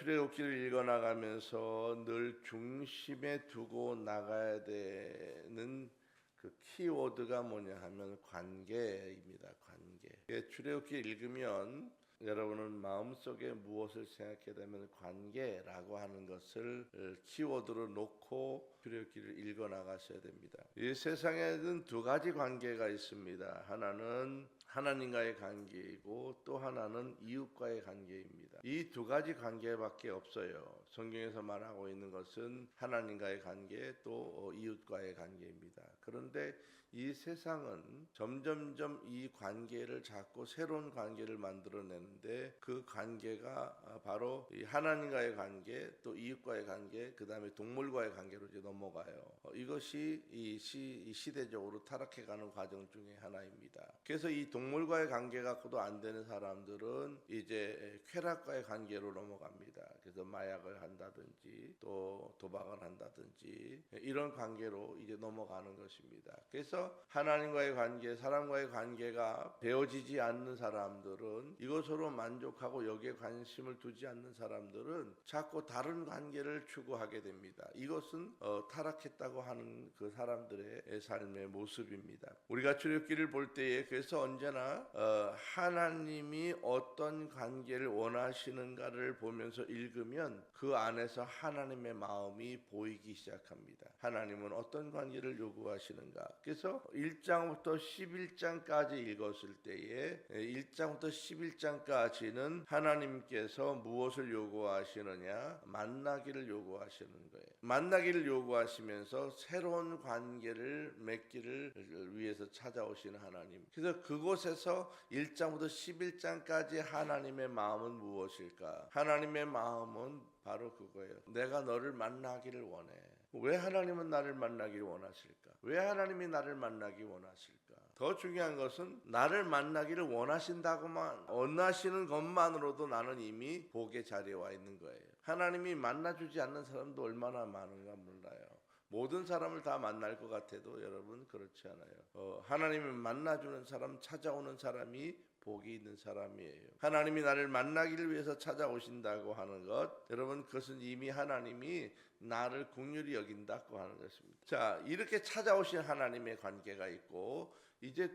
출애굽기를 읽어 나가면서 늘 중심에 두고 나가야 되는 그 키워드가 뭐냐 하면 관계입니다. 관계. 출애굽기 읽으면 여러분은 마음속에 무엇을 생각해야 되면 관계라고 하는 것을 키워드로 놓고 출애굽기를 읽어 나가셔야 됩니다. 이 세상에는 두 가지 관계가 있습니다. 하나는 하나님과의 관계이고 또 하나는 이웃과의 관계입니다. 이 두 가지 관계밖에 없어요. 성경에서 말하고 있는 것은 하나님과의 관계 또 이웃과의 관계입니다. 그런데 이 세상은 점점점 이 관계를 잡고 새로운 관계를 만들어내는데 그 관계가 바로 이 하나님과의 관계 또 이웃과의 관계 그 다음에 동물과의 관계로 이제 넘어가요. 이것이 이 시대적으로 타락해가는 과정 중에 하나입니다. 그래서 이 동물과의 관계 갖고도 안 되는 사람들은 이제 쾌락과의 관계로 넘어갑니다. 그래서 마약을 한다든지 또 도박을 한다든지 이런 관계로 이제 넘어가는 것입니다. 그래서 하나님과의 관계, 사람과의 관계가 되어지지 않는 사람들은 이것으로 만족하고 여기에 관심을 두지 않는 사람들은 자꾸 다른 관계를 추구하게 됩니다. 이것은 타락했다고 하는 그 사람들의 삶의 모습입니다. 우리가 출애굽기를 볼 때에 그래서 언제나 하나님이 어떤 관계를 원하시는가를 보면서 읽으면 그 안에서 하나님의 마음이 보이기 시작합니다. 하나님은 어떤 관계를 요구하시는가. 그래서 1장부터 11장까지 읽었을 때에 1장부터 11장까지는 하나님께서 무엇을 요구하시느냐? 만나기를 요구하시는 거예요. 만나기를 요구하시면서 새로운 관계를 맺기를 위해서 찾아오시는 하나님. 그래서 그곳에서 1장부터 11장까지 하나님의 마음은 무엇일까? 하나님의 마음은 바로 그거예요. 내가 너를 만나기를 원해. 왜 하나님은 나를 만나기를 원하실까? 왜 하나님이 나를 만나기 원하실까? 더 중요한 것은 나를 만나기를 원하신다고만 원하시는 것만으로도 나는 이미 복의 자리에 와 있는 거예요. 하나님이 만나주지 않는 사람도 얼마나 많은가 몰라요. 모든 사람을 다 만날 것 같아도 여러분 그렇지 않아요. 하나님을 만나주는 사람, 찾아오는 사람이 복이 있는 사람이에요. 하나님이 나를 만나기를 위해서 찾아오신다고 하는 것, 여러분 그것은 이미 하나님이 나를 긍휼히 여긴다고 하는 것입니다. 자, 이렇게 찾아오신 하나님의 관계가 있고 이제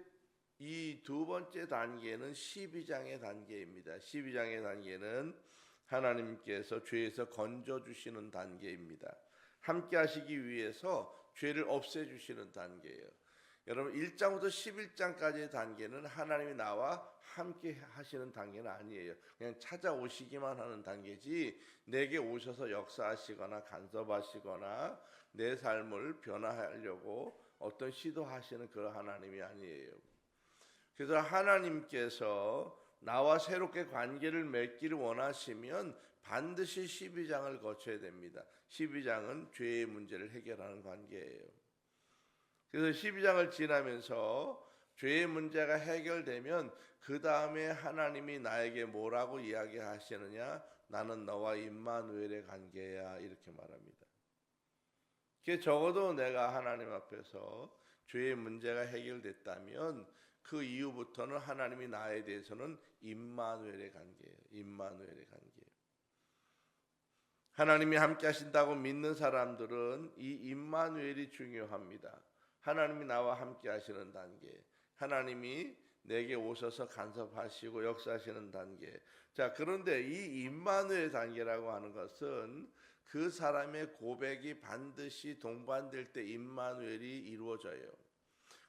이 두 번째 단계는 12장의 단계입니다. 12장의 단계는 하나님께서 죄에서 건져주시는 단계입니다. 함께 하시기 위해서 죄를 없애주시는 단계예요. 여러분 1장부터 11장까지의 단계는 하나님이 나와 함께 하시는 단계는 아니에요. 그냥 찾아오시기만 하는 단계지 내게 오셔서 역사하시거나 간섭하시거나 내 삶을 변화하려고 어떤 시도하시는 그런 하나님이 아니에요. 그래서 하나님께서 나와 새롭게 관계를 맺기를 원하시면 반드시 12장을 거쳐야 됩니다. 12장은 죄의 문제를 해결하는 관계예요. 그래서 12장을 지나면서 죄의 문제가 해결되면 그 다음에 하나님이 나에게 뭐라고 이야기하시느냐? 나는 너와 임마누엘의 관계야 이렇게 말합니다. 그게 적어도 내가 하나님 앞에서 죄의 문제가 해결됐다면 그 이후부터는 하나님이 나에 대해서는 임마누엘의 관계예요. 임마누엘의 관계예요. 하나님이 함께 하신다고 믿는 사람들은 이 임마누엘이 중요합니다. 하나님이 나와 함께 하시는 단계, 하나님이 내게 오셔서 간섭하시고 역사하시는 단계. 자, 그런데 이 임마누엘 단계라고 하는 것은 그 사람의 고백이 반드시 동반될 때 임마누엘이 이루어져요.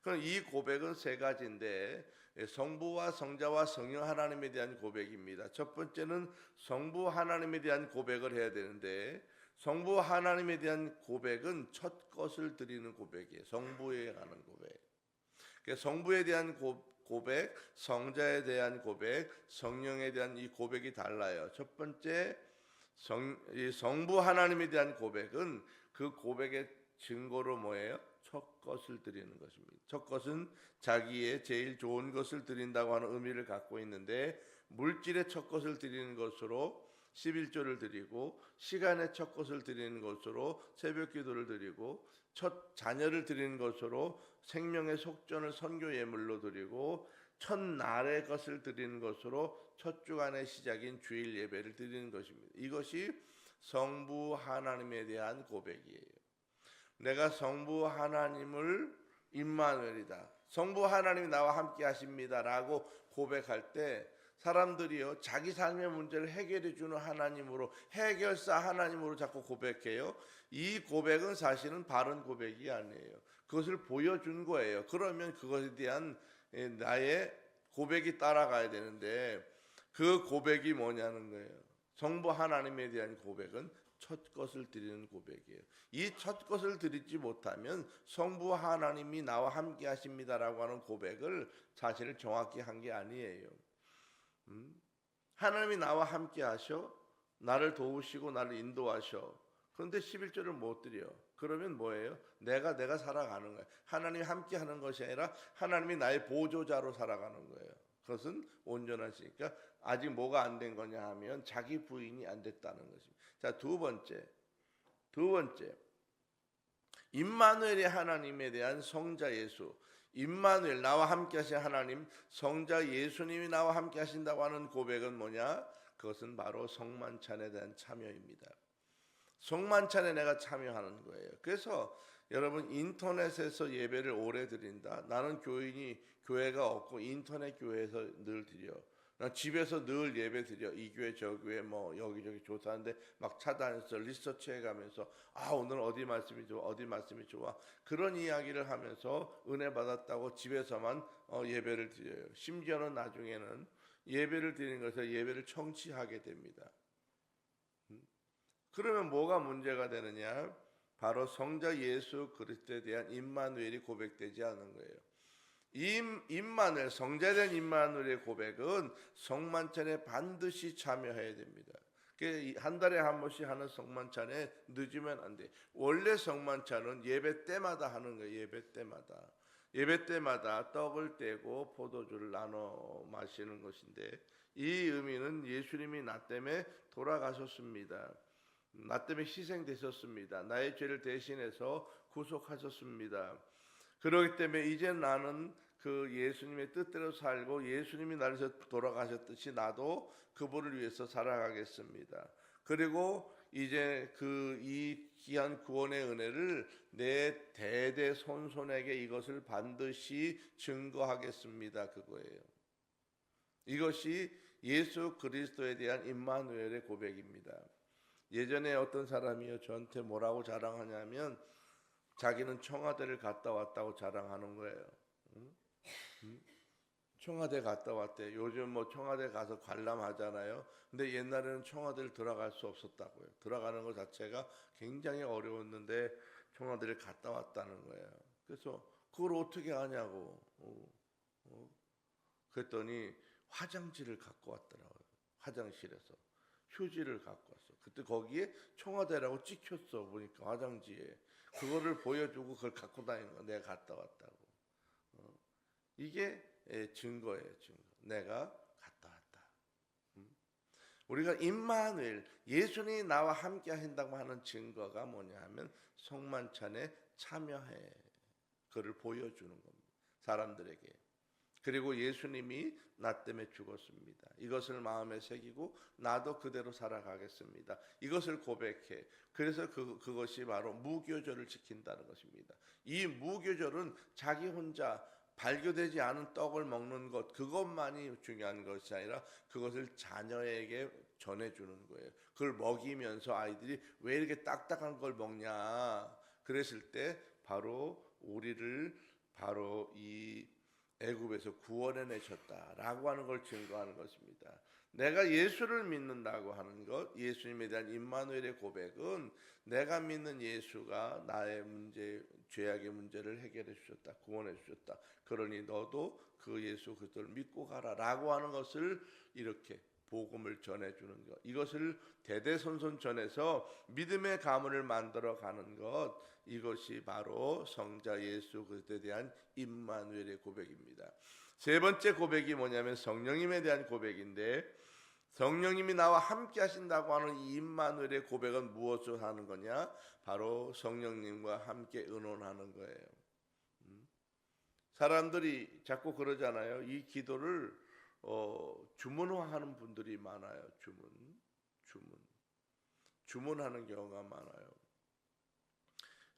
그럼 이 고백은 세 가지인데 성부와 성자와 성령 하나님에 대한 고백입니다. 첫 번째는 성부 하나님에 대한 고백을 해야 되는데 성부 하나님에 대한 고백은 첫 것을 드리는 고백이에요. 성부에 관한 고백. 성부에 대한 고백, 성자에 대한 고백, 성령에 대한 이 고백이 달라요. 첫 번째 성부 하나님에 대한 고백은 그 고백의 증거로 뭐예요? 첫 것을 드리는 것입니다. 첫 것은 자기의 제일 좋은 것을 드린다고 하는 의미를 갖고 있는데 물질의 첫 것을 드리는 것으로 11조를 드리고 시간의 첫 것을 드리는 것으로 새벽 기도를 드리고 첫 자녀를 드리는 것으로 생명의 속전을 선교 예물로 드리고 첫날의 것을 드리는 것으로 첫 주간의 시작인 주일 예배를 드리는 것입니다. 이것이 성부 하나님에 대한 고백이에요. 내가 성부 하나님을 임마누엘이다, 성부 하나님이 나와 함께 하십니다라고 고백할 때 사람들이요, 자기 삶의 문제를 해결해 주는 하나님으로, 해결사 하나님으로 자꾸 고백해요. 이 고백은 사실은 바른 고백이 아니에요. 그것을 보여준 거예요. 그러면 그것에 대한 나의 고백이 따라가야 되는데, 그 고백이 뭐냐는 거예요. 성부 하나님에 대한 고백은 첫 것을 드리는 고백이에요. 이 첫 것을 드리지 못하면 성부 하나님이 나와 함께 하십니다라고 하는 고백을 사실 정확히 한 게 아니에요. 하나님이 나와 함께 하셔, 나를 도우시고 나를 인도하셔. 그런데 11절을 못 드려. 그러면 뭐예요? 내가 살아가는 거예요. 하나님이 함께 하는 것이 아니라 하나님이 나의 보조자로 살아가는 거예요. 그것은 온전하시니까 아직 뭐가 안 된 거냐 하면 자기 부인이 안 됐다는 것입니다. 자, 두 번째 임마누엘의 하나님에 대한 성자 예수, 임마누엘, 나와 함께 하신 하나님, 성자 예수님이 나와 함께 하신다고 하는 고백은 뭐냐? 그것은 바로 성만찬에 대한 참여입니다. 성만찬에 내가 참여하는 거예요. 그래서 여러분, 인터넷에서 예배를 오래 드린다, 나는 교회가 없고 인터넷 교회에서 늘 드려, 난 집에서 늘 예배 드려, 이 교회 저 교회 뭐 여기저기 조사하는데 막 찾아다녀서 리서치해 가면서 오늘 어디 말씀이 좋아, 어디 말씀이 좋아, 그런 이야기를 하면서 은혜 받았다고 집에서만 예배를 드려요. 심지어는 나중에는 예배를 드리는 것에서 예배를 청취하게 됩니다. 그러면 뭐가 문제가 되느냐? 바로 성자 예수 그리스도에 대한 임마누엘이 고백되지 않은 거예요. 임마누엘, 성자된 임마누엘의 고백은 성만찬에 반드시 참여해야 됩니다. 한 달에 한 번씩 하는 성만찬에 늦으면 안 돼. 원래 성만찬은 예배 때마다 하는 거예요. 예배 때마다 떡을 떼고 포도주를 나눠 마시는 것인데, 이 의미는 예수님이 나 때문에 돌아가셨습니다. 나 때문에 희생되셨습니다. 나의 죄를 대신해서 구속하셨습니다. 그렇기 때문에 이제 나는 그 예수님의 뜻대로 살고, 예수님이 나를 위해서 돌아가셨듯이 나도 그분을 위해서 살아가겠습니다. 그리고 이제 이 귀한 구원의 은혜를 내 대대손손에게 이것을 반드시 증거하겠습니다. 그거예요. 이것이 예수 그리스도에 대한 임마누엘의 고백입니다. 예전에 어떤 사람이요, 저한테 뭐라고 자랑하냐면 자기는 청와대를 갔다 왔다고 자랑하는 거예요. 청와대 갔다 왔대. 요즘 뭐 청와대 가서 관람하잖아요. 근데 옛날에는 청와대를 들어갈 수 없었다고요. 들어가는 것 자체가 굉장히 어려웠는데 청와대를 갔다 왔다는 거예요. 그래서 그걸 어떻게 하냐고. 그랬더니 화장지를 갖고 왔더라고요. 화장실에서 휴지를 갖고 왔어. 그때 거기에 청와대라고 찍혔어. 보니까 화장지에 그거를 보여주고 그걸 갖고 다니는 거, 내가 갔다 왔다고. 이게 증거예요. 증거. 내가 갔다 왔다. 우리가 임마누엘, 예수님이 나와 함께 하신다고 하는 증거가 뭐냐 하면 성만찬에 참여해. 그를 보여주는 겁니다. 사람들에게. 그리고 예수님이 나 때문에 죽었습니다. 이것을 마음에 새기고 나도 그대로 살아가겠습니다. 이것을 고백해. 그래서 그것이 바로 무교절을 지킨다는 것입니다. 이 무교절은 자기 혼자 발교되지 않은 떡을 먹는 것, 그것만이 중요한 것이 아니라 그것을 자녀에게 전해주는 거예요. 그걸 먹이면서 아이들이 왜 이렇게 딱딱한 걸 먹냐, 그랬을 때 바로 우리를 바로 이 애굽에서 구원해내셨다라고 하는 걸 증거하는 것입니다. 내가 예수를 믿는다고 하는 것, 예수님에 대한 임마누엘의 고백은 내가 믿는 예수가 나의 문제, 죄악의 문제를 해결해 주셨다, 구원해 주셨다. 그러니 너도 그 예수 그리스도를 믿고 가라라고 하는 것을 이렇게 복음을 전해주는 것, 이것을 대대손손 전해서 믿음의 가문을 만들어 가는 것, 이것이 바로 성자 예수 그리스도에 대한 임마누엘의 고백입니다. 세 번째 고백이 뭐냐면 성령님에 대한 고백인데, 성령님이 나와 함께 하신다고 하는 이 임마누엘의 고백은 무엇을 하는 거냐? 바로 성령님과 함께 의논하는 거예요. 사람들이 자꾸 그러잖아요. 이 기도를 주문화하는 분들이 많아요. 주문하는 경우가 많아요.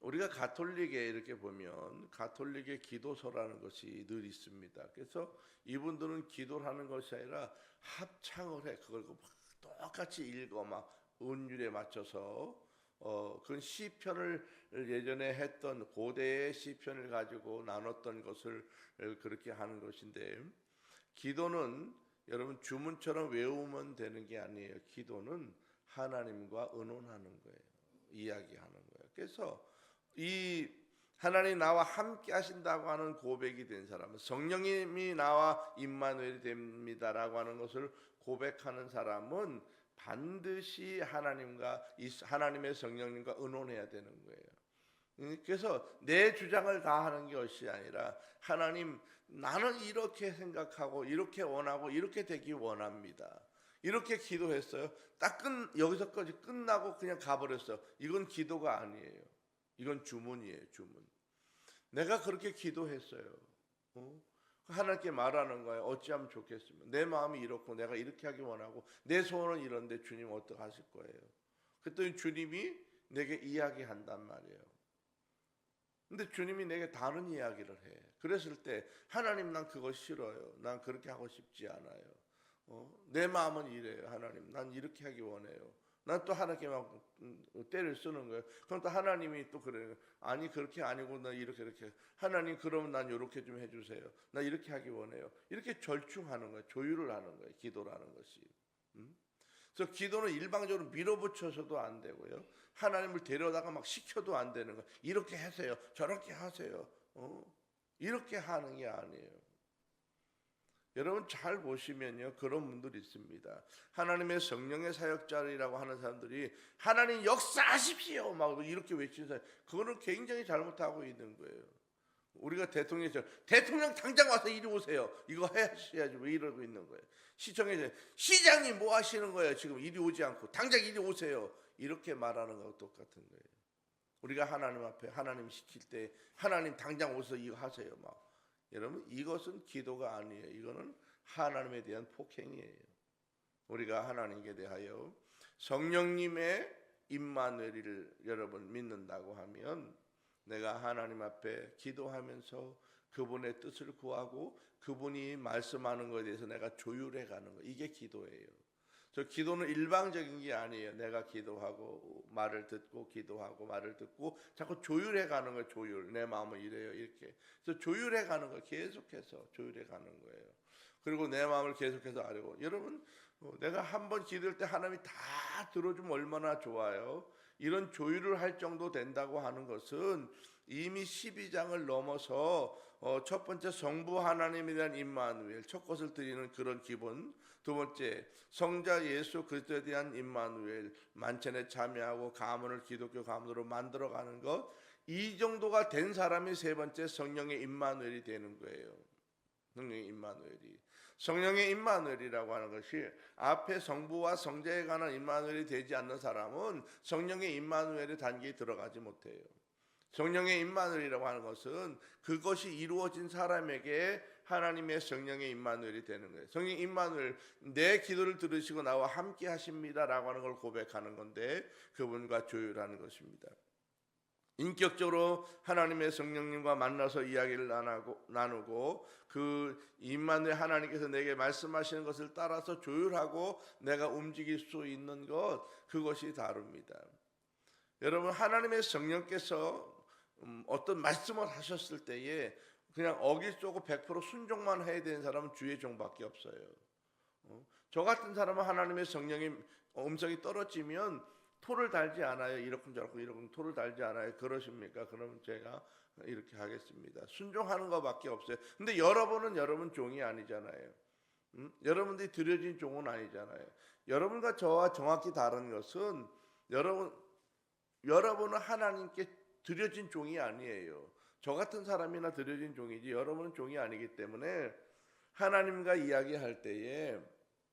우리가 가톨릭에 이렇게 보면 가톨릭의 기도서라는 것이 늘 있습니다. 그래서 이분들은 기도를 하는 것이 아니라 합창을 해. 그걸 똑같이 읽어 막 음율에 맞춰서 그건 시편을 예전에 했던 고대의 시편을 가지고 나눴던 것을 그렇게 하는 것인데, 기도는 여러분 주문처럼 외우면 되는 게 아니에요. 기도는 하나님과 의논하는 거예요. 이야기하는 거예요. 그래서 이 하나님 나와 함께 하신다고 하는 고백이 된 사람은, 성령님이 나와 임마누엘이 됩니다라고 하는 것을 고백하는 사람은 반드시 하나님의 성령님과 의논해야 되는 거예요. 그래서 내 주장을 다 하는 것이 아니라, 하나님 나는 이렇게 생각하고 이렇게 원하고 이렇게 되기 원합니다. 이렇게 기도했어요. 여기서까지 끝나고 그냥 가버렸어요. 이건 기도가 아니에요. 이건 주문이에요. 주문. 내가 그렇게 기도했어요. 하나님께 말하는 거예요. 어찌하면 좋겠습니까? 내 마음이 이렇고 내가 이렇게 하기 원하고 내 소원은 이런데 주님 어떻게 하실 거예요? 그랬더니 주님이 내게 이야기한단 말이에요. 근데 주님이 내게 다른 이야기를 해. 그랬을 때 하나님 난 그거 싫어요. 난 그렇게 하고 싶지 않아요. 내 마음은 이래요. 하나님 난 이렇게 하기 원해요. 난 또 하나님께 막 때를 쓰는 거예요. 그럼 또 하나님이 또 그래요. 아니 그렇게 아니고 나 이렇게 하나님 그러면 난 이렇게 좀 해주세요. 나 이렇게 하기 원해요. 이렇게 절충하는 거예요. 조율을 하는 거예요. 기도라는 것이. 그래서 기도는 일방적으로 밀어붙여서도 안 되고요. 하나님을 데려다가 막 시켜도 안 되는 거예요. 이렇게 하세요. 저렇게 하세요. 이렇게 하는 게 아니에요. 여러분 잘 보시면요, 그런 분들이 있습니다. 하나님의 성령의 사역자라고 하는 사람들이 하나님 역사하십시오 막 이렇게 외치는 사람, 그거는 굉장히 잘못하고 있는 거예요. 우리가 대통령 당장 와서 이리 오세요. 이거 하셔야지 왜 이러고 있는 거예요. 시청에서 시장님 뭐 하시는 거예요? 지금 이리 오지 않고 당장 이리 오세요. 이렇게 말하는 거하고 똑같은 거예요. 우리가 하나님 앞에 하나님 시킬 때 하나님 당장 오셔서 이거 하세요 막. 여러분 이것은 기도가 아니에요. 이거는 하나님에 대한 폭행이에요. 우리가 하나님께 대하여 성령님의 임마누엘을 여러분 믿는다고 하면, 내가 하나님 앞에 기도하면서 그분의 뜻을 구하고 그분이 말씀하는 것에 대해서 내가 조율해 가는 거, 이게 기도예요. 저 기도는 일방적인 게 아니에요. 내가 기도하고 말을 듣고 기도하고 말을 듣고 자꾸 조율해 가는 거예요. 조율. 내 마음은 이래요. 이렇게. 그래서 조율해 가는 거예요. 계속해서 조율해 가는 거예요. 그리고 내 마음을 계속해서 아뢰고. 여러분 내가 한번 기도할 때 하나님이 다 들어주면 얼마나 좋아요. 이런 조율을 할 정도 된다고 하는 것은 이미 12장을 넘어서 첫 번째 성부 하나님에 대한 임마누엘, 첫 것을 드리는 그런 기본. 두 번째 성자 예수 그리스도에 대한 임마누엘, 만찬에 참여하고 가문을 기독교 가문으로 만들어가는 것, 이 정도가 된 사람이 세 번째 성령의 임마누엘이 되는 거예요. 성령의 임마누엘이라고 하는 것이, 앞에 성부와 성자에 관한 임마누엘이 되지 않는 사람은 성령의 임마누엘의 단계에 들어가지 못해요. 성령의 임마누엘이라고 하는 것은 그것이 이루어진 사람에게 하나님의 성령의 임마누엘이 되는 거예요. 성령 임마누엘, 내 기도를 들으시고 나와 함께 하십니다라고 하는 걸 고백하는 건데, 그분과 조율하는 것입니다. 인격적으로 하나님의 성령님과 만나서 이야기를 나누고 그 임마누엘 하나님께서 내게 말씀하시는 것을 따라서 조율하고 내가 움직일 수 있는 것, 그것이 다릅니다. 여러분 하나님의 성령께서 어떤 말씀을 하셨을 때에 그냥 어길 쏘고 100% 순종만 해야 되는 사람은 주의 종밖에 없어요. 저 같은 사람은 하나님의 성령의 음성이 떨어지면 토를 달지 않아요. 이렇게 토를 달지 않아요. 그러십니까? 그러면 제가 이렇게 하겠습니다. 순종하는 것밖에 없어요. 근데 여러분은 여러분 종이 아니잖아요. 여러분들이 드려진 종은 아니잖아요. 여러분과 저와 정확히 다른 것은 여러분은 하나님께 드려진 종이 아니에요. 저 같은 사람이나 드려진 종이지 여러분은 종이 아니기 때문에 하나님과 이야기할 때에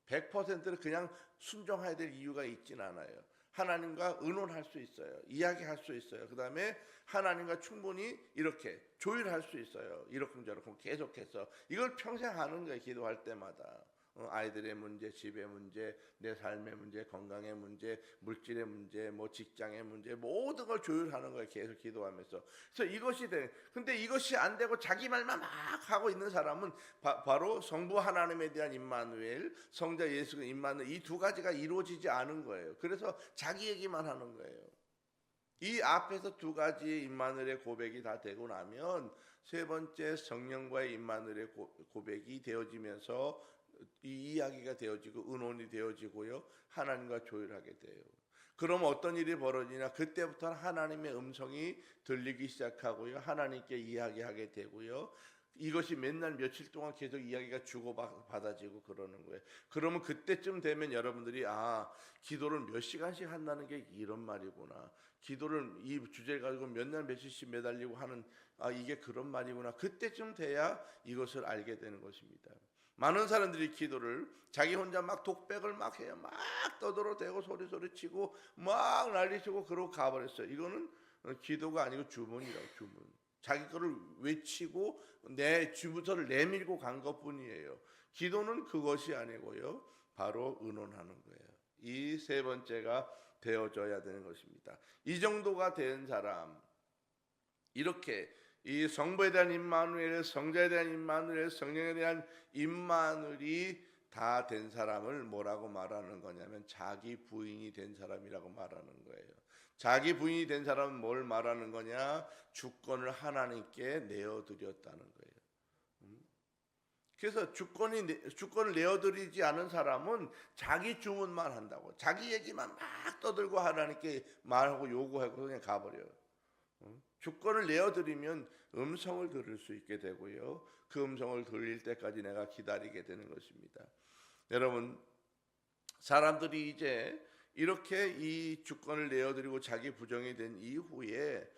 100%를 그냥 순종해야 될 이유가 있진 않아요. 하나님과 의논할 수 있어요. 이야기할 수 있어요. 그 다음에 하나님과 충분히 이렇게 조율할 수 있어요. 이러쿵저러쿵 계속해서 이걸 평생 하는 거예요. 기도할 때마다. 아이들의 문제, 집의 문제, 내 삶의 문제, 건강의 문제, 물질의 문제, 뭐 직장의 문제, 모든 걸 조율하는 거예요. 계속 기도하면서. 그래서 이것이 돼. 근데 이것이 안 되고 자기 말만 막 하고 있는 사람은 바로 성부 하나님에 대한 임마누엘, 성자 예수 임마누엘, 이 두 가지가 이루어지지 않은 거예요. 그래서 자기 얘기만 하는 거예요. 이 앞에서 두 가지 임마누엘의 고백이 다 되고 나면 세 번째 성령과의 임마누엘의 고백이 되어지면서 이 이야기가 되어지고 의논이 되어지고요. 하나님과 조율하게 돼요. 그럼 어떤 일이 벌어지냐? 그때부터는 하나님의 음성이 들리기 시작하고요. 하나님께 이야기하게 되고요. 이것이 맨날 며칠 동안 계속 이야기가 주고받아지고 그러는 거예요. 그러면 그때쯤 되면 여러분들이 기도를 몇 시간씩 한다는 게 이런 말이구나. 기도를 이 주제 가지고 몇 날 며칠씩 매달리고 하는 이게 그런 말이구나. 그때쯤 돼야 이것을 알게 되는 것입니다. 많은 사람들이 기도를 자기 혼자 막 독백을 막 해요. 막 떠들어대고 소리치고 막 난리치고 그러고 가버렸어요. 이거는 기도가 아니고 주문이라고. 주문. 자기 거를 외치고 내 주부터를 내밀고 간 것뿐이에요. 기도는 그것이 아니고요. 바로 의논하는 거예요. 이 세 번째가 되어져야 되는 것입니다. 이 정도가 된 사람, 이렇게 이 성부에 대한 임마누엘, 성자에 대한 임마누엘, 성령에 대한 임마누엘이 다 된 사람을 뭐라고 말하는 거냐면 자기 부인이 된 사람이라고 말하는 거예요. 자기 부인이 된 사람은 뭘 말하는 거냐? 주권을 하나님께 내어드렸다는 거예요. 그래서 주권을 내어드리지 않은 사람은 자기 주문만 한다고, 자기 얘기만 막 떠들고 하나님께 말하고 요구하고 그냥 가버려요. 주권을 내어드리면 음성을 들을 수 있게 되고요. 그 음성을 들릴 때까지 내가 기다리게 되는 것입니다. 여러분, 사람들이 이제 이렇게 이 주권을 내어드리고 자기 부정이 된 이후에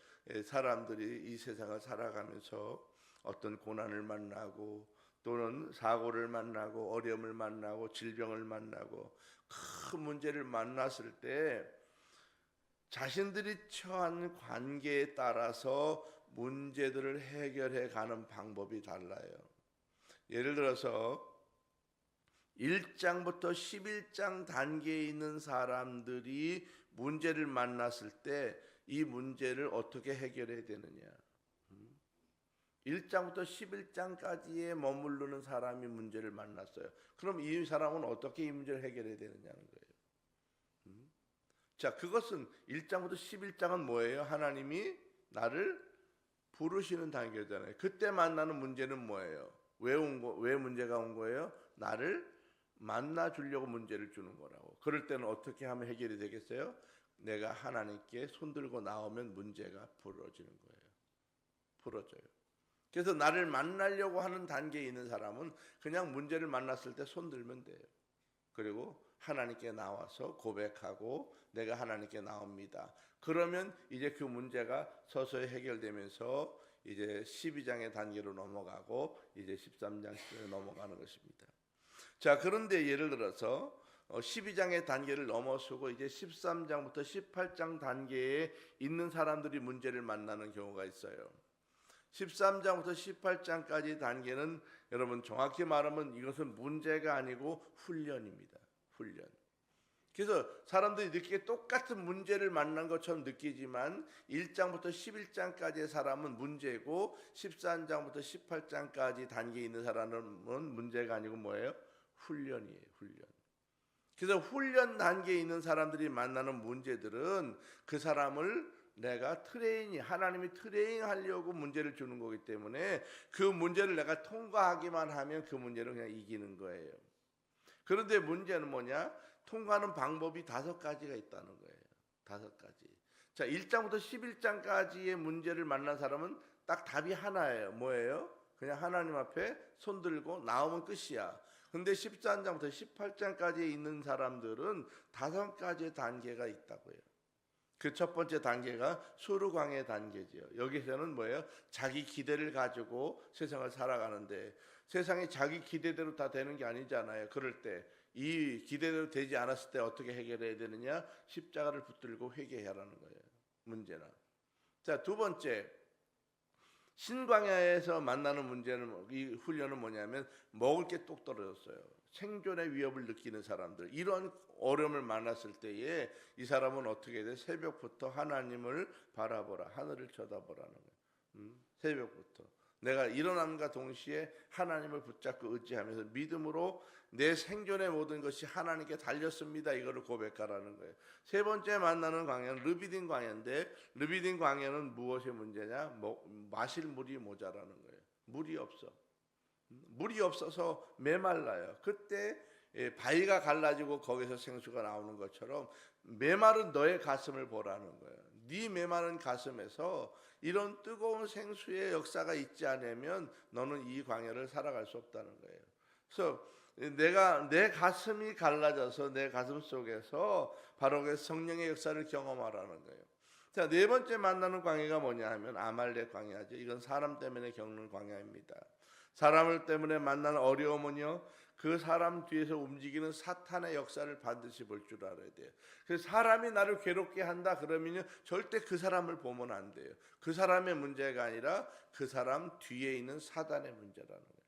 사람들이 이 세상을 살아가면서 어떤 고난을 만나고 또는 사고를 만나고 어려움을 만나고 질병을 만나고 큰 문제를 만났을 때 자신들이 처한 관계에 따라서 문제들을 해결해 가는 방법이 달라요. 예를 들어서 1장부터 11장 단계에 있는 사람들이 문제를 만났을 때 이 문제를 어떻게 해결해야 되느냐. 1장부터 11장까지에 머무르는 사람이 문제를 만났어요. 그럼 이 사람은 어떻게 이 문제를 해결해야 되느냐는 거예요. 자, 그것은 1장부터 11장은 뭐예요? 하나님이 나를 부르시는 단계잖아요. 그때 만나는 문제는 뭐예요? 왜 문제가 온 거예요? 나를 만나 주려고 문제를 주는 거라고. 그럴 때는 어떻게 하면 해결이 되겠어요? 내가 하나님께 손들고 나오면 문제가 풀어지는 거예요. 풀어져요. 그래서 나를 만나려고 하는 단계에 있는 사람은 그냥 문제를 만났을 때 손들면 돼요. 그리고 하나님께 나와서 고백하고 내가 하나님께 나옵니다. 그러면 이제 그 문제가 서서히 해결되면서 이제 12장의 단계로 넘어가고 이제 13장으로 넘어가는 것입니다. 자, 그런데 예를 들어서 12장의 단계를 넘어서고 이제 13장부터 18장 단계에 있는 사람들이 문제를 만나는 경우가 있어요. 13장부터 18장까지 단계는 여러분 정확히 말하면 이것은 문제가 아니고 훈련입니다. 훈련. 그래서 사람들이 느끼기에 똑같은 문제를 만난 것처럼 느끼지만 1장부터 11장까지의 사람은 문제고 13장부터 18장까지 단계에 있는 사람은 문제가 아니고 뭐예요? 훈련이에요. 훈련. 그래서 훈련 단계에 있는 사람들이 만나는 문제들은 그 사람을 내가 하나님이 트레이닝하려고 문제를 주는 거기 때문에 그 문제를 내가 통과하기만 하면 그 문제를 그냥 이기는 거예요. 그런데 문제는 뭐냐? 통과하는 방법이 5가지가 있다는 거예요. 5가지. 자, 1장부터 11장까지의 문제를 만난 사람은 딱 답이 하나예요. 뭐예요? 그냥 하나님 앞에 손들고 나오면 끝이야. 근데 13장부터 18장까지에 있는 사람들은 5가지의 단계가 있다고요. 그 첫 번째 단계가 수르광의 단계죠. 여기서는 뭐예요? 자기 기대를 가지고 세상을 살아가는데 세상이 자기 기대대로 다 되는 게 아니잖아요. 그럴 때 이 기대대로 되지 않았을 때 어떻게 해결해야 되느냐? 십자가를 붙들고 회개하라는 거예요. 문제는. 자, 두 번째, 신광야에서 만나는 문제는, 이 훈련은 뭐냐면 먹을 게 뚝 떨어졌어요. 생존의 위협을 느끼는 사람들, 이런 어려움을 만났을 때에 이 사람은 어떻게 돼? 새벽부터 하나님을 바라보라, 하늘을 쳐다보라는 거예요. 새벽부터 내가 일어남과 동시에 하나님을 붙잡고 의지하면서 믿음으로 내 생존의 모든 것이 하나님께 달렸습니다, 이거를 고백하라는 거예요. 세 번째 만나는 광야는 르비딘 광야인데, 르비딘 광야는 무엇의 문제냐? 마실 물이 모자라는 거예요. 물이 없어. 물이 없어서 메말라요. 그때 바위가 갈라지고 거기서 생수가 나오는 것처럼 메마른 너의 가슴을 보라는 거예요. 네 메마른 가슴에서 이런 뜨거운 생수의 역사가 있지 않으면 너는 이 광야를 살아갈 수 없다는 거예요. 그래서 내 가슴이 갈라져서 내 가슴 속에서 바로 그 성령의 역사를 경험하라는 거예요. 자, 네 번째 만나는 광야가 뭐냐 하면 아말렉 광야죠. 이건 사람 때문에 겪는 광야입니다. 사람을 때문에 만나는 어려움은요, 그 사람 뒤에서 움직이는 사탄의 역사를 반드시 볼 줄 알아야 돼요. 그래서 사람이 나를 괴롭게 한다 그러면요, 절대 그 사람을 보면 안 돼요. 그 사람의 문제가 아니라 그 사람 뒤에 있는 사단의 문제라는 거예요.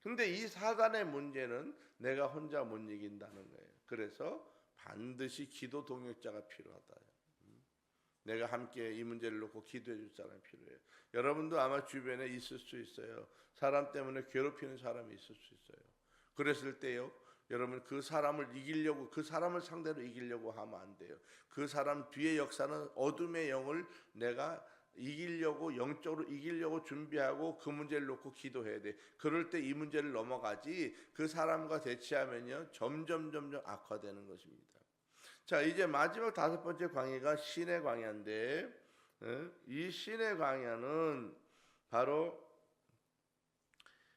근데 이 사단의 문제는 내가 혼자 못 이긴다는 거예요. 그래서 반드시 기도 동역자가 필요하다. 내가 함께 이 문제를 놓고 기도해 줄 사람이 필요해요. 여러분도 아마 주변에 있을 수 있어요. 사람 때문에 괴롭히는 사람이 있을 수 있어요. 그랬을 때요, 여러분 그 사람을 이기려고, 그 사람을 상대로 이기려고 하면 안 돼요. 그 사람 뒤의 역사는 어둠의 영을 내가 이기려고, 영적으로 이기려고 준비하고 그 문제를 놓고 기도해야 돼. 그럴 때 이 문제를 넘어가지, 그 사람과 대치하면요 점점 악화되는 것입니다. 자, 이제 마지막 다섯 번째 광야가 신의 광야인데, 이 신의 광야는 바로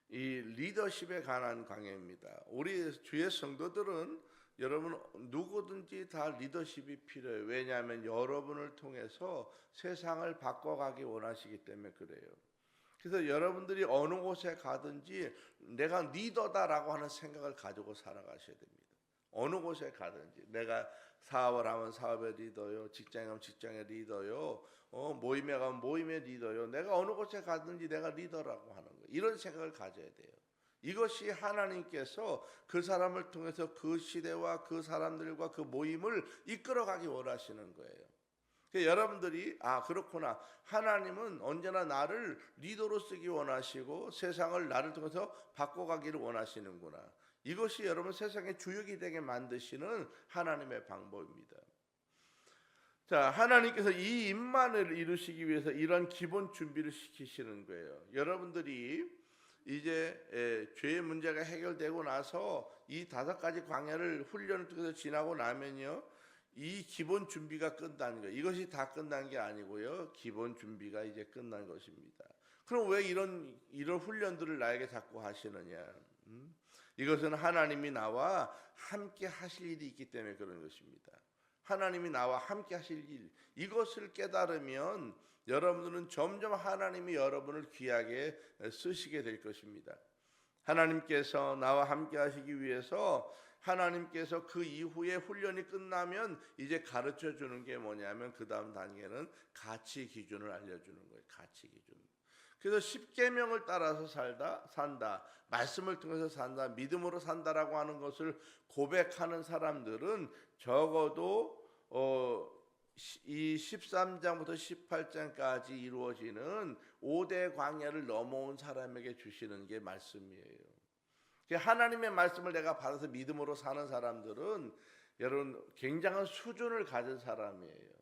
이 리더십에 관한 광야입니다. 우리 주의 성도들은 여러분 누구든지 다 리더십이 필요해요. 왜냐하면 여러분을 통해서 세상을 바꿔가기 원하시기 때문에 그래요. 그래서 여러분들이 어느 곳에 가든지 내가 리더다라고 하는 생각을 가지고 살아가셔야 됩니다. 어느 곳에 가든지 내가 사업을 하면 사업의 리더요, 직장에 가면 직장의 리더요, 모임에 가면 모임의 리더요. 내가 어느 곳에 가든지 내가 리더라고 하는 거예요. 이런 생각을 가져야 돼요. 이것이 하나님께서 그 사람을 통해서 그 시대와 그 사람들과 그 모임을 이끌어가기 원하시는 거예요. 그러니까 여러분들이 그렇구나, 하나님은 언제나 나를 리더로 쓰기 원하시고 세상을 나를 통해서 바꿔가기를 원하시는구나. 이것이 여러분 세상의 주역이 되게 만드시는 하나님의 방법입니다. 자, 하나님께서 이 임만을 이루시기 위해서 이런 기본 준비를 시키시는 거예요. 여러분들이 이제 죄의 문제가 해결되고 나서 이 다섯 가지 광야를 훈련을 통해서 지나고 나면요, 이 기본 준비가 끝나는 거예요. 이것이 다 끝난 게 아니고요, 기본 준비가 이제 끝난 것입니다. 그럼 왜 이런 훈련들을 나에게 자꾸 하시느냐? 이것은 하나님이 나와 함께 하실 일이 있기 때문에 그런 것입니다. 하나님이 나와 함께 하실 일, 이것을 깨달으면 여러분들은 점점 하나님이 여러분을 귀하게 쓰시게 될 것입니다. 하나님께서 나와 함께 하시기 위해서 하나님께서 그 이후에 훈련이 끝나면 이제 가르쳐 주는 게 뭐냐면 그 다음 단계는 가치 기준을 알려주는 거예요. 가치 기준. 그래서 십계명을 따라서 산다, 말씀을 통해서 산다, 믿음으로 산다라고 하는 것을 고백하는 사람들은 적어도 이 13장부터 18장까지 이루어지는 5대 광야를 넘어온 사람에게 주시는 게 말씀이에요. 하나님의 말씀을 내가 받아서 믿음으로 사는 사람들은 여러분 굉장한 수준을 가진 사람이에요.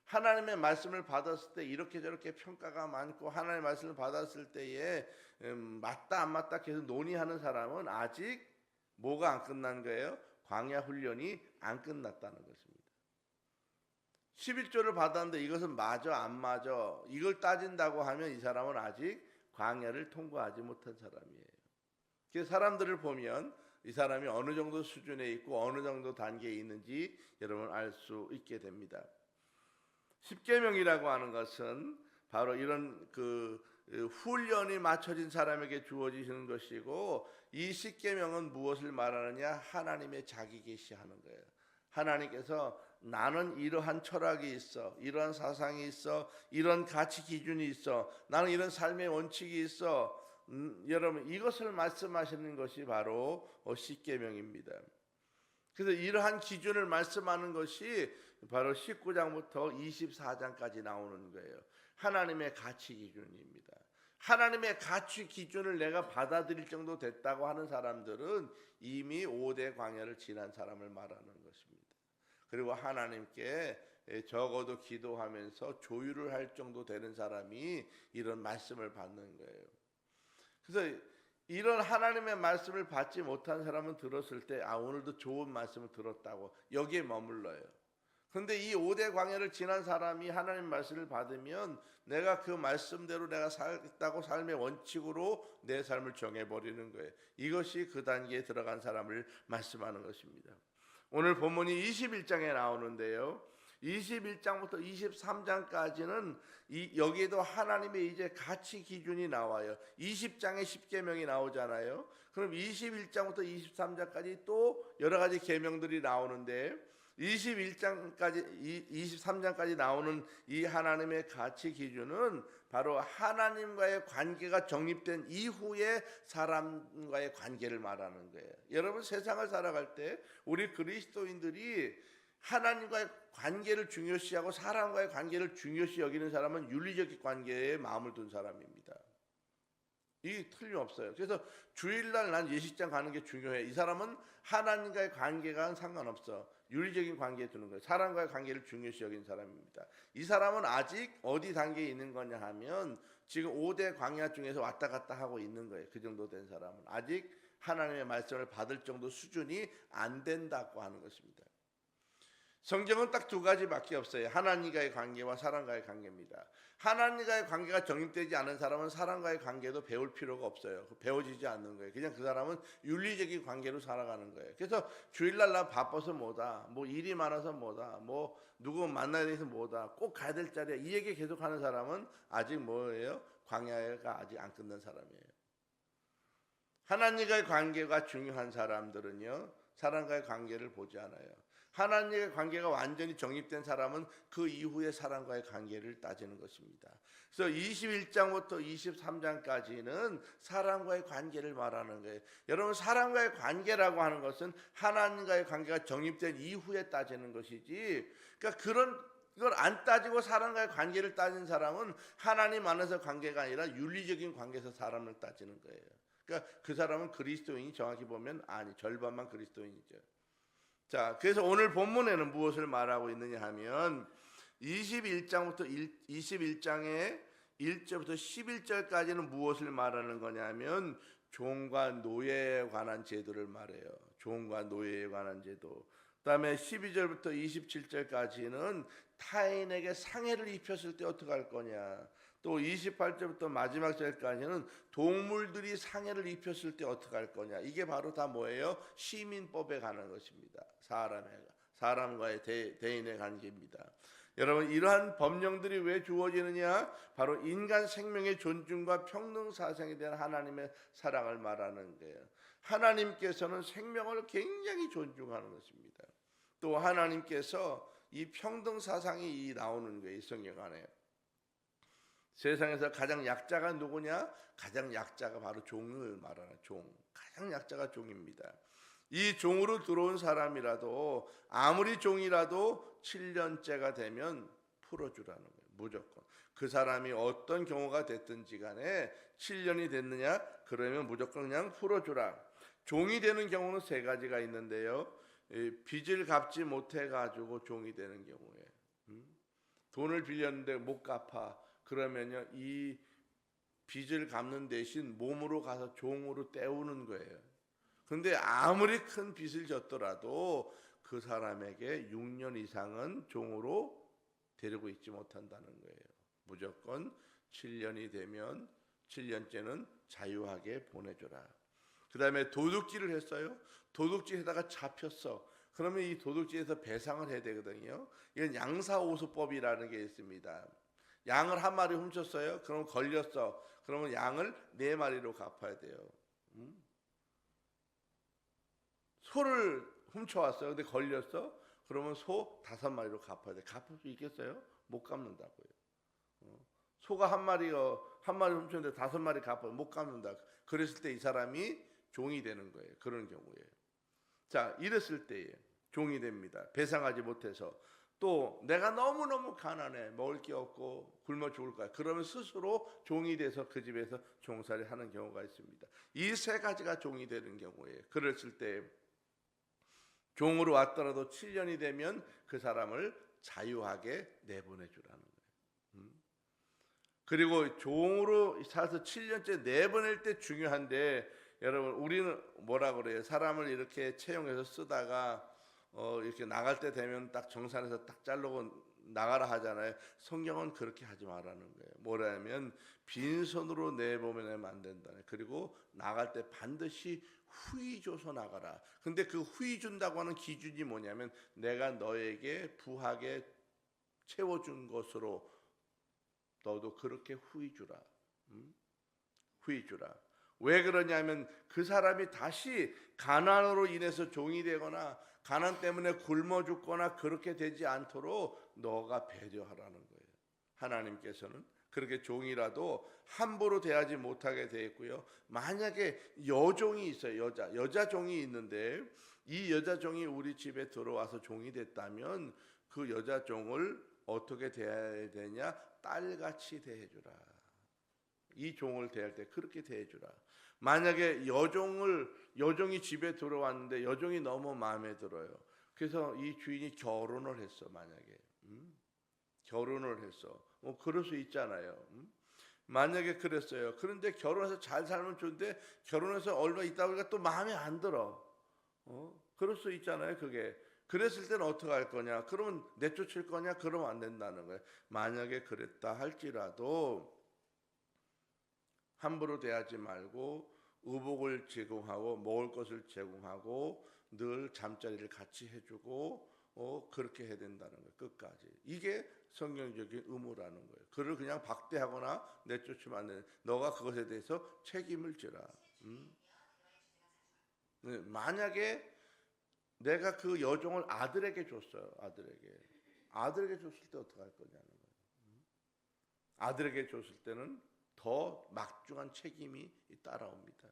하나님의 말씀을 받았을 때 이렇게 저렇게 평가가 많고, 하나님의 말씀을 받았을 때에 맞다 안 맞다 계속 논의하는 사람은 아직 뭐가 안 끝난 거예요? 광야 훈련이 안 끝났다는 것입니다. 11조를 받았는데 이것은 맞아 안 맞아 이걸 따진다고 하면 이 사람은 아직 광야를 통과하지 못한 사람이에요. 그래서 사람들을 보면 이 사람이 어느 정도 수준에 있고 어느 정도 단계에 있는지 여러분 알 수 있게 됩니다. 십계명이라고 하는 것은 바로 이런 훈련이 맞춰진 사람에게 주어지는 것이고, 이 십계명은 무엇을 말하느냐? 하나님의 자기 계시하는 거예요. 하나님께서 나는 이러한 철학이 있어, 이러한 사상이 있어, 이런 가치 기준이 있어, 나는 이런 삶의 원칙이 있어. 여러분, 이것을 말씀하시는 것이 바로 십계명입니다. 그래서 이러한 기준을 말씀하는 것이 바로 19장부터 24장까지 나오는 거예요. 하나님의 가치 기준입니다. 하나님의 가치 기준을 내가 받아들일 정도 됐다고 하는 사람들은 이미 5대 광야를 지난 사람을 말하는 것입니다. 그리고 하나님께 적어도 기도하면서 조율을 할 정도 되는 사람이 이런 말씀을 받는 거예요. 그래서 이런 하나님의 말씀을 받지 못한 사람은 들었을 때 오늘도 좋은 말씀을 들었다고 여기에 머물러요. 그런데 이 5대 광야를 지난 사람이 하나님 말씀을 받으면 내가 그 말씀대로 내가 살겠다고 삶의 원칙으로 내 삶을 정해버리는 거예요. 이것이 그 단계에 들어간 사람을 말씀하는 것입니다. 오늘 본문이 21장에 나오는데요. 21장부터 23장까지는 여기에도 하나님의 이제 가치 기준이 나와요. 20장에 십계명이 나오잖아요. 그럼 21장부터 23장까지 또 여러 가지 계명들이 나오는데 21장까지 23장까지 나오는 이 하나님의 가치 기준은 바로 하나님과의 관계가 정립된 이후에 사람과의 관계를 말하는 거예요. 여러분, 세상을 살아갈 때 우리 그리스도인들이 하나님과의 관계를 중요시하고 사람과의 관계를 중요시 여기는 사람은 윤리적 관계에 마음을 둔 사람입니다. 이게 틀림없어요. 그래서 주일날 난 예식장 가는 게 중요해. 이 사람은 하나님과의 관계가 상관없어. 윤리적인 관계에 두는 거예요. 사람과의 관계를 중요시 여기는 사람입니다. 이 사람은 아직 어디 단계에 있는 거냐 하면 지금 5대 광야 중에서 왔다 갔다 하고 있는 거예요. 그 정도 된 사람은 아직 하나님의 말씀을 받을 정도 수준이 안 된다고 하는 것입니다. 성경은 딱 두 가지밖에 없어요. 하나님과의 관계와 사람과의 관계입니다. 하나님과의 관계가 정립되지 않은 사람은 사람과의 관계도 배울 필요가 없어요. 배워지지 않는 거예요. 그냥 그 사람은 윤리적인 관계로 살아가는 거예요. 그래서 주일날 나 바빠서 뭐다, 뭐 일이 많아서 뭐다, 뭐 누구 만나야 돼서 뭐다, 꼭 가야 될 자리야, 이 얘기 계속하는 사람은 아직 뭐예요? 광야가 아직 안 끝난 사람이에요. 하나님과의 관계가 중요한 사람들은요, 사람과의 관계를 보지 않아요. 하나님과의 관계가 완전히 정립된 사람은 그 이후에 사람과의 관계를 따지는 것입니다. 그래서 21장부터 23장까지는 사람과의 관계를 말하는 거예요. 여러분, 사람과의 관계라고 하는 것은 하나님과의 관계가 정립된 이후에 따지는 것이지, 그러니까 이걸 안 따지고 사람과의 관계를 따지는 사람은 하나님 안에서 관계가 아니라 윤리적인 관계에서 사람을 따지는 거예요. 그러니까 그 사람은 그리스도인이 정확히 보면 절반만 그리스도인이죠. 자, 그래서 오늘 본문에는 무엇을 말하고 있느냐 하면 21장부터 21장의 1절부터 11절까지는 무엇을 말하는 거냐면 종과 노예에 관한 제도를 말해요. 종과 노예에 관한 제도. 그다음에 12절부터 27절까지는 타인에게 상해를 입혔을 때 어떻게 할 거냐. 또 28절부터 마지막 절까지는 동물들이 상해를 입혔을 때 어떻게 할 거냐. 이게 바로 다 뭐예요? 시민법에 관한 것입니다. 사람과의 대인의 관계입니다. 여러분, 이러한 법령들이 왜 주어지느냐? 바로 인간 생명의 존중과 평등 사상에 대한 하나님의 사랑을 말하는 거예요. 하나님께서는 생명을 굉장히 존중하는 것입니다. 또 하나님께서 이 평등 사상이 나오는 거예요. 성경 안에. 세상에서 가장 약자가 누구냐? 가장 약자가 바로 종을 말하는 종. 가장 약자가 종입니다. 이 종으로 들어온 사람이라도 아무리 종이라도 7년째가 되면 풀어주라는 거예요. 무조건. 그 사람이 어떤 경우가 됐든지 간에 7년이 됐느냐? 그러면 무조건 그냥 풀어주라. 종이 되는 경우는 세 가지가 있는데요. 빚을 갚지 못해가지고 종이 되는 경우에 돈을 빌렸는데 못 갚아. 그러면요, 이 빚을 갚는 대신 몸으로 가서 종으로 때우는 거예요. 그런데 아무리 큰 빚을 졌더라도 그 사람에게 6년 이상은 종으로 데리고 있지 못한다는 거예요. 무조건 7년이 되면 7년째는 자유하게 보내줘라. 그 다음에 도둑질을 했어요. 도둑질에다가 잡혔어. 그러면 이 도둑질에서 배상을 해야 되거든요. 이건 양사오수법이라는 게 있습니다. 양을 한 마리 훔쳤어요. 그럼 걸렸어. 그러면 양을 4마리로 갚아야 돼요. 소를 훔쳐왔어요. 근데 걸렸어. 그러면 소 5마리로 갚아야 돼. 갚을 수 있겠어요? 못 갚는다고요. 소가 한 마리 훔쳤는데 5마리 갚아 못 갚는다. 그랬을 때 이 사람이 종이 되는 거예요. 그런 경우에. 자, 이랬을 때에 종이 됩니다. 배상하지 못해서. 또 내가 너무너무 가난해. 먹을 게 없고 굶어 죽을 거야. 그러면 스스로 종이 돼서 그 집에서 종살이 하는 경우가 있습니다. 이 3가지가 종이 되는 경우에 그랬을 때 종으로 왔더라도 7년이 되면 그 사람을 자유하게 내보내 주라는 거예요. 그리고 종으로 살아서 7년째 내보낼 때 중요한데, 여러분 우리는 뭐라 그래요? 사람을 이렇게 채용해서 쓰다가 이렇게 나갈 때 되면 딱 정산해서 딱 자르고 나가라 하잖아요. 성경은 그렇게 하지 말라는 거예요. 뭐라면 빈손으로 내보내면 안 된다. 그리고 나갈 때 반드시 후히 줘서 나가라. 근데 그 후히 준다고 하는 기준이 뭐냐면 내가 너에게 부하게 채워준 것으로 너도 그렇게 후히 주라. 후히 주라. 왜 그러냐면 그 사람이 다시 가난으로 인해서 종이 되거나 가난 때문에 굶어 죽거나 그렇게 되지 않도록 너가 배려하라는 거예요. 하나님께서는 그렇게 종이라도 함부로 대하지 못하게 되어 있고요. 만약에 여종이 있어요. 여자 종이 있는데 이 여자 종이 우리 집에 들어와서 종이 됐다면 그 여자 종을 어떻게 대해야 되냐? 딸같이 대해주라. 이 종을 대할 때 그렇게 대해주라. 만약에 여종이 집에 들어왔는데 여종이 너무 마음에 들어요. 그래서 이 주인이 결혼을 했어. 만약에 결혼을 했어. 그럴 수 있잖아요. 만약에 그랬어요. 그런데 결혼해서 잘 살면 좋은데 결혼해서 얼마 있다 보니까 또 마음에 안 들어. 그럴 수 있잖아요. 그게. 그랬을 때는 어떻게 할 거냐? 그러면 내쫓을 거냐? 그러면 안 된다는 거예요. 만약에 그랬다 할지라도 함부로 대하지 말고 의복을 제공하고 먹을 것을 제공하고 늘 잠자리를 같이 해주고 그렇게 해야 된다는 거예요. 끝까지. 이게 성경적인 의무라는 거예요. 그를 그냥 박대하거나 내쫓으면 안 돼. 너가 그것에 대해서 책임을 지라. 네, 만약에 내가 그 여종을 아들에게 줬어요. 아들에게 줬을 때 어떻게 할 거냐는 거예요. 아들에게 줬을 때는 더 막중한 책임이 따라옵니다.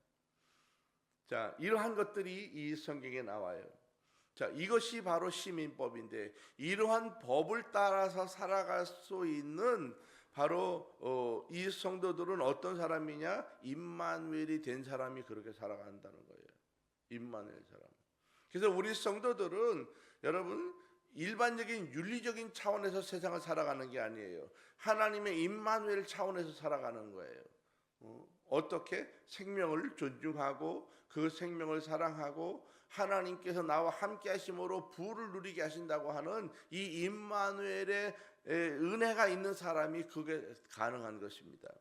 자, 이러한 것들이 이 성경에 나와요. 자, 이것이 바로 시민법인데 이러한 법을 따라서 살아갈 수 있는 바로 이 성도들은 어떤 사람이냐? 임마누엘이 된 사람이 그렇게 살아간다는 거예요. 임마누엘 사람. 그래서 우리 성도들은 여러분 일반적인 윤리적인 차원에서 세상을 살아가는 게 아니에요. 하나님의 임마누엘 차원에서 살아가는 거예요. 어떻게? 생명을 존중하고 그 생명을 사랑하고 하나님께서 나와 함께 하심으로 부를 누리게 하신다고 하는 이 임마누엘의 은혜가 있는 사람이 그게 가능한 것입니다.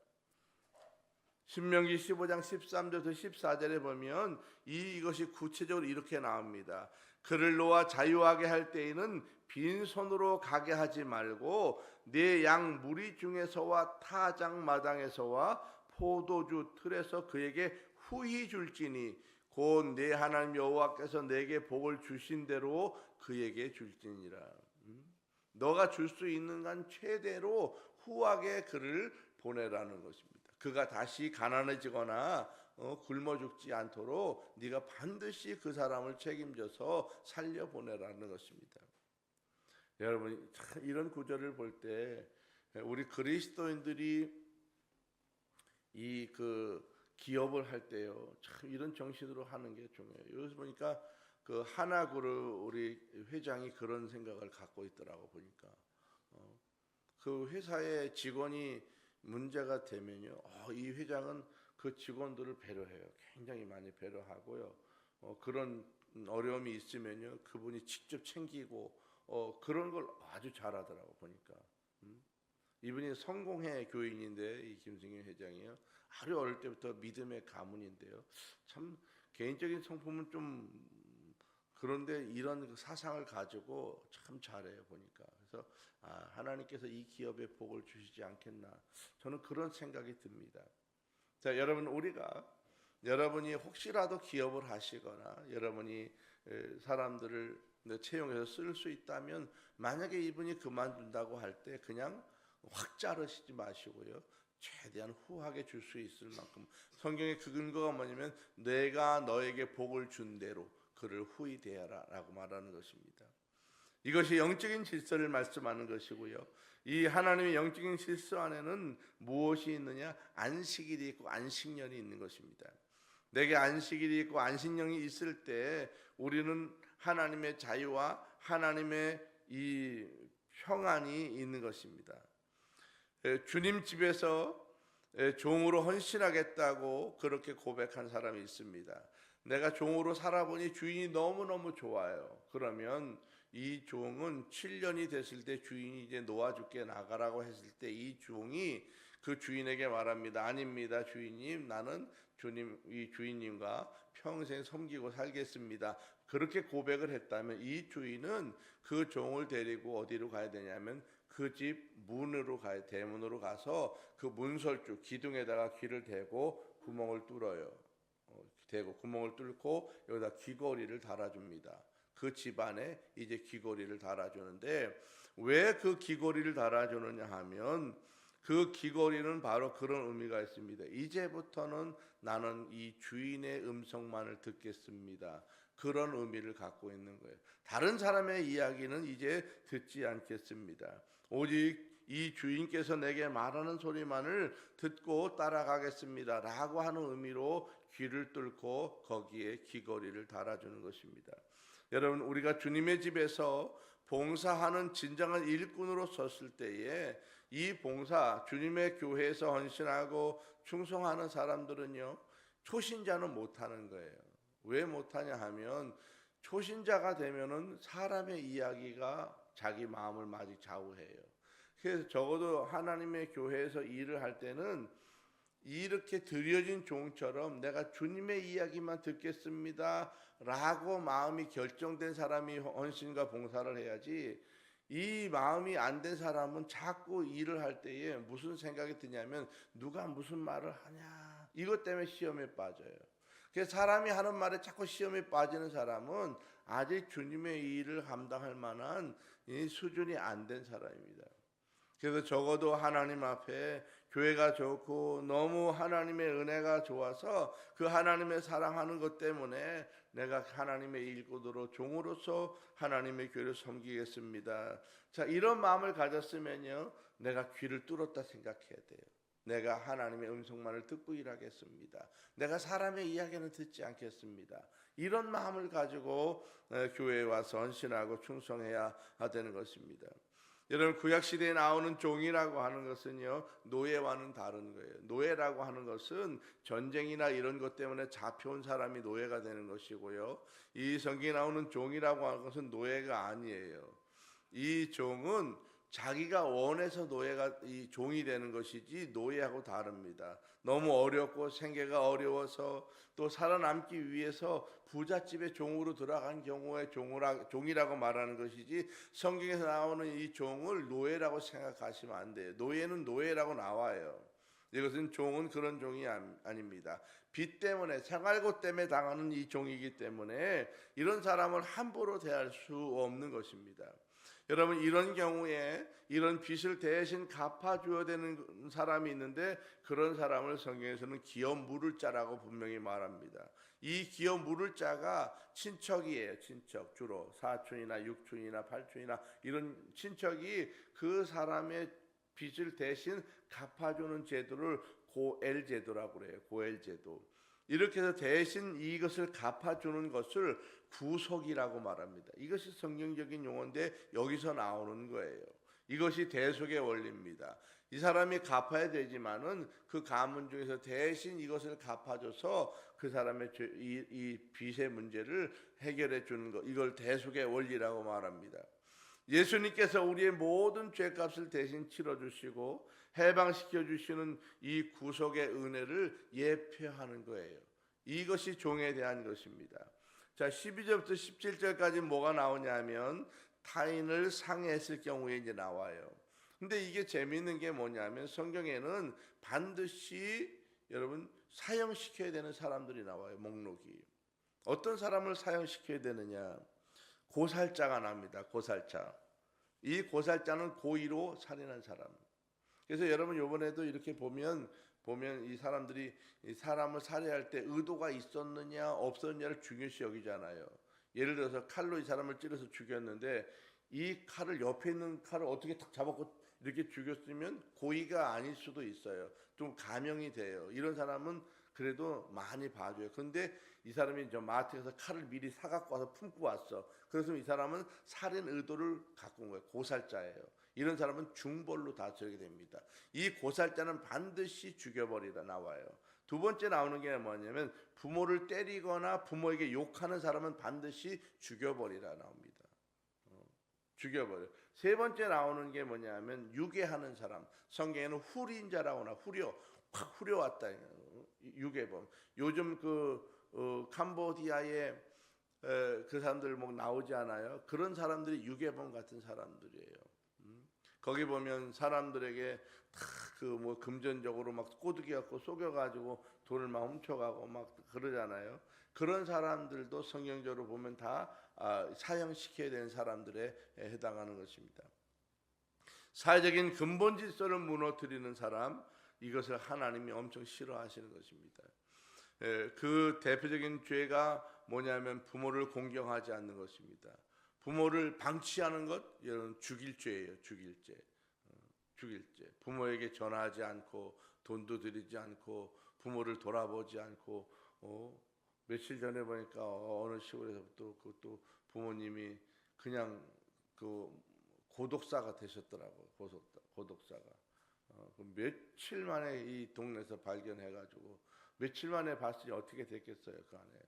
신명기 15장 13절부터 14절에 보면 이것이 구체적으로 이렇게 나옵니다. 그를 놓아 자유하게 할 때에는 빈손으로 가게 하지 말고 네 양 무리 중에서와 타작 마당에서와 포도주 틀에서 그에게 후히 줄지니 곧 네 하나님 여호와께서 내게 복을 주신 대로 그에게 줄지니라. 너가 줄 수 있는 간 최대로 후하게 그를 보내라는 것입니다. 그가 다시 가난해지거나 굶어 죽지 않도록 네가 반드시 그 사람을 책임져서 살려보내라는 것입니다. 여러분 이런 구절을 볼 때 우리 그리스도인들이 이 기업을 할 때요 참 이런 정신으로 하는 게 중요해요. 여기서 보니까 그 하나그룹 우리 회장이 그런 생각을 갖고 있더라고 보니까 그 회사의 직원이 문제가 되면요 이 회장은 그 직원들을 배려해요. 굉장히 많이 배려하고요. 그런 어려움이 있으면요 그분이 직접 챙기고 그런 걸 아주 잘하더라고 보니까. 이분이 성공회 교인인데 이 김승현 회장이요 아주 어릴 때부터 믿음의 가문인데요 참 개인적인 성품은 좀 그런데 이런 그 사상을 가지고 참 잘해요 보니까. 그래서 하나님께서 이 기업에 복을 주시지 않겠나, 저는 그런 생각이 듭니다. 자, 여러분, 여러분이 혹시라도 기업을 하시거나 여러분이 사람들을 채용해서 쓸 수 있다면, 만약에 이분이 그만둔다고 할 때 그냥 확 자르시지 마시고요, 최대한 후하게 줄 수 있을 만큼. 성경의 그 근거가 뭐냐면 내가 너에게 복을 준 대로 그를 후히 대하라 라고 말하는 것입니다. 이것이 영적인 질서를 말씀하는 것이고요, 이 하나님의 영적인 질서 안에는 무엇이 있느냐? 안식일이 있고 안식년이 있는 것입니다. 내게 안식일이 있고 안식년이 있을 때 우리는 하나님의 자유와 하나님의 이 평안이 있는 것입니다. 주님 집에서 종으로 헌신하겠다고 그렇게 고백한 사람이 있습니다. 내가 종으로 살아보니 주인이 너무너무 좋아요. 그러면 이 종은 7년이 됐을 때 주인이 이제 놓아줄게 나가라고 했을 때 이 종이 그 주인에게 말합니다. 아닙니다 주인님, 나는 이 주인님과 평생 섬기고 살겠습니다. 그렇게 고백을 했다면 이 주인은 그 종을 데리고 어디로 가야 되냐면 그 집 문으로 가야, 대문으로 가서 그 문설주 기둥에다가 귀를 대고 구멍을 뚫어요. 대고 구멍을 뚫고 여기다 귀걸이를 달아줍니다. 그 집안에 이제 귀걸이를 달아주는데, 왜 그 귀걸이를 달아주느냐 하면 그 귀걸이는 바로 그런 의미가 있습니다. 이제부터는 나는 이 주인의 음성만을 듣겠습니다. 그런 의미를 갖고 있는 거예요. 다른 사람의 이야기는 이제 듣지 않겠습니다. 오직 이 주인께서 내게 말하는 소리만을 듣고 따라가겠습니다 라고 하는 의미로 귀를 뚫고 거기에 귀걸이를 달아주는 것입니다. 여러분, 우리가 주님의 집에서 봉사하는 진정한 일꾼으로 섰을 때에 이 봉사, 주님의 교회에서 헌신하고 충성하는 사람들은요, 초신자는 못하는 거예요. 왜 못하냐 하면 초신자가 되면은 사람의 이야기가 자기 마음을 많이 좌우해요. 그래서 적어도 하나님의 교회에서 일을 할 때는 이렇게 드려진 종처럼 내가 주님의 이야기만 듣겠습니다 라고 마음이 결정된 사람이 헌신과 봉사를 해야지, 이 마음이 안 된 사람은 자꾸 일을 할 때에 무슨 생각이 드냐면 누가 무슨 말을 하냐, 이것 때문에 시험에 빠져요. 그래서 사람이 하는 말에 자꾸 시험에 빠지는 사람은 아직 주님의 일을 감당할 만한 이 수준이 안 된 사람입니다. 그래서 적어도 하나님 앞에 교회가 좋고 너무 하나님의 은혜가 좋아서 그 하나님의 사랑하는 것 때문에 내가 하나님의 일꾼으로 종으로서 하나님의 교회를 섬기겠습니다. 자, 이런 마음을 가졌으면요, 내가 귀를 뚫었다 생각해야 돼요. 내가 하나님의 음성만을 듣고 일하겠습니다. 내가 사람의 이야기는 듣지 않겠습니다. 이런 마음을 가지고 교회에 와서 헌신하고 충성해야 되는 것입니다. 여러분, 구약시대에 나오는 종이라고 하는 것은요, 노예와는 다른 거예요. 노예라고 하는 것은 전쟁이나 이런 것 때문에 잡혀온 사람이 노예가 되는 것이고요, 이 성경에 나오는 종이라고 하는 것은 노예가 아니에요. 이 종은 자기가 원해서 이 종이 되는 것이지 노예하고 다릅니다. 너무 어렵고 생계가 어려워서 또 살아남기 위해서 부잣집에 종으로 들어간 경우에 종이라고 말하는 것이지, 성경에서 나오는 이 종을 노예라고 생각하시면 안 돼요. 노예는 노예라고 나와요. 이것은 종은 그런 종이 아닙니다. 빚 때문에, 생활고 때문에 당하는 이 종이기 때문에 이런 사람을 함부로 대할 수 없는 것입니다. 여러분, 이런 경우에 이런 빚을 대신 갚아줘야 되는 사람이 있는데, 그런 사람을 성경에서는 기업 물을 자라고 분명히 말합니다. 이 기업 물을 자가 친척이에요. 친척, 주로 사촌이나 육촌이나 팔촌이나 이런 친척이 그 사람의 빚을 대신 갚아주는 제도를 고엘 제도라고 그래요. 고엘 제도. 이렇게 해서 대신 이것을 갚아주는 것을 구속이라고 말합니다. 이것이 성경적인 용어인데 여기서 나오는 거예요. 이것이 대속의 원리입니다. 이 사람이 갚아야 되지만은 그 가문 중에서 대신 이것을 갚아줘서 그 사람의 이 빚의 문제를 해결해 주는 것, 이걸 대속의 원리라고 말합니다. 예수님께서 우리의 모든 죄값을 대신 치러주시고 해방시켜 주시는 이 구속의 은혜를 예표하는 거예요. 이것이 종에 대한 것입니다. 자, 12절부터 17절까지 뭐가 나오냐면 타인을 상해했을 경우에 이제 나와요. 근데 이게 재미있는 게 뭐냐면 성경에는 반드시 여러분 사형시켜야 되는 사람들이 나와요. 목록이. 어떤 사람을 사형시켜야 되느냐? 고살자가 납니다. 고살자. 이 고살자는 고의로 살인한 사람. 그래서 여러분 이번에도 이렇게 보면 이 사람들이 이 사람을 살해할 때 의도가 있었느냐 없었느냐를 중요시 여기잖아요. 예를 들어서 칼로 이 사람을 찔러서 죽였는데 이 칼을 옆에 있는 칼을 어떻게 탁 잡았고 이렇게 죽였으면 고의가 아닐 수도 있어요. 좀 감형이 돼요. 이런 사람은 그래도 많이 봐줘요. 근데 이 사람이 저 마트에서 칼을 미리 사갖고 와서 품고 왔어. 그래서 이 사람은 살인 의도를 갖고 온 거예요. 고살자예요. 이런 사람은 중벌로 다스리게 됩니다. 이 고살자는 반드시 죽여버리라 나와요. 두 번째 나오는 게 뭐냐면 부모를 때리거나 부모에게 욕하는 사람은 반드시 죽여버리라 나옵니다. 죽여버려. 세 번째 나오는 게 뭐냐면 유괴하는 사람. 성경에는 후린자라고 나 확 후려왔다. 유괴범. 요즘 캄보디아에 그 사람들 뭐 나오지 않아요? 그런 사람들이 유괴범 같은 사람들이에요. 거기 보면 사람들에게 다 금전적으로 막 꼬드기 갖고 속여가지고 돈을 막 훔쳐가고 막 그러잖아요. 그런 사람들도 성경적으로 보면 다 사형시켜야 되는 사람들에 해당하는 것입니다. 사회적인 근본 질서를 무너뜨리는 사람, 이것을 하나님이 엄청 싫어하시는 것입니다. 그 대표적인 죄가 뭐냐면 부모를 공경하지 않는 것입니다. 부모를 방치하는 것, 여러분 죽일 죄예요. 죽일 죄. 부모에게 전화하지 않고 돈도 드리지 않고 부모를 돌아보지 않고 며칠 전에 보니까 어느 시골에서부터 그것도 부모님이 그냥 고독사가 되셨더라고요. 고독사가. 며칠 만에 이 동네에서 발견해가지고 며칠 만에 봤으니 어떻게 됐겠어요. 그 안에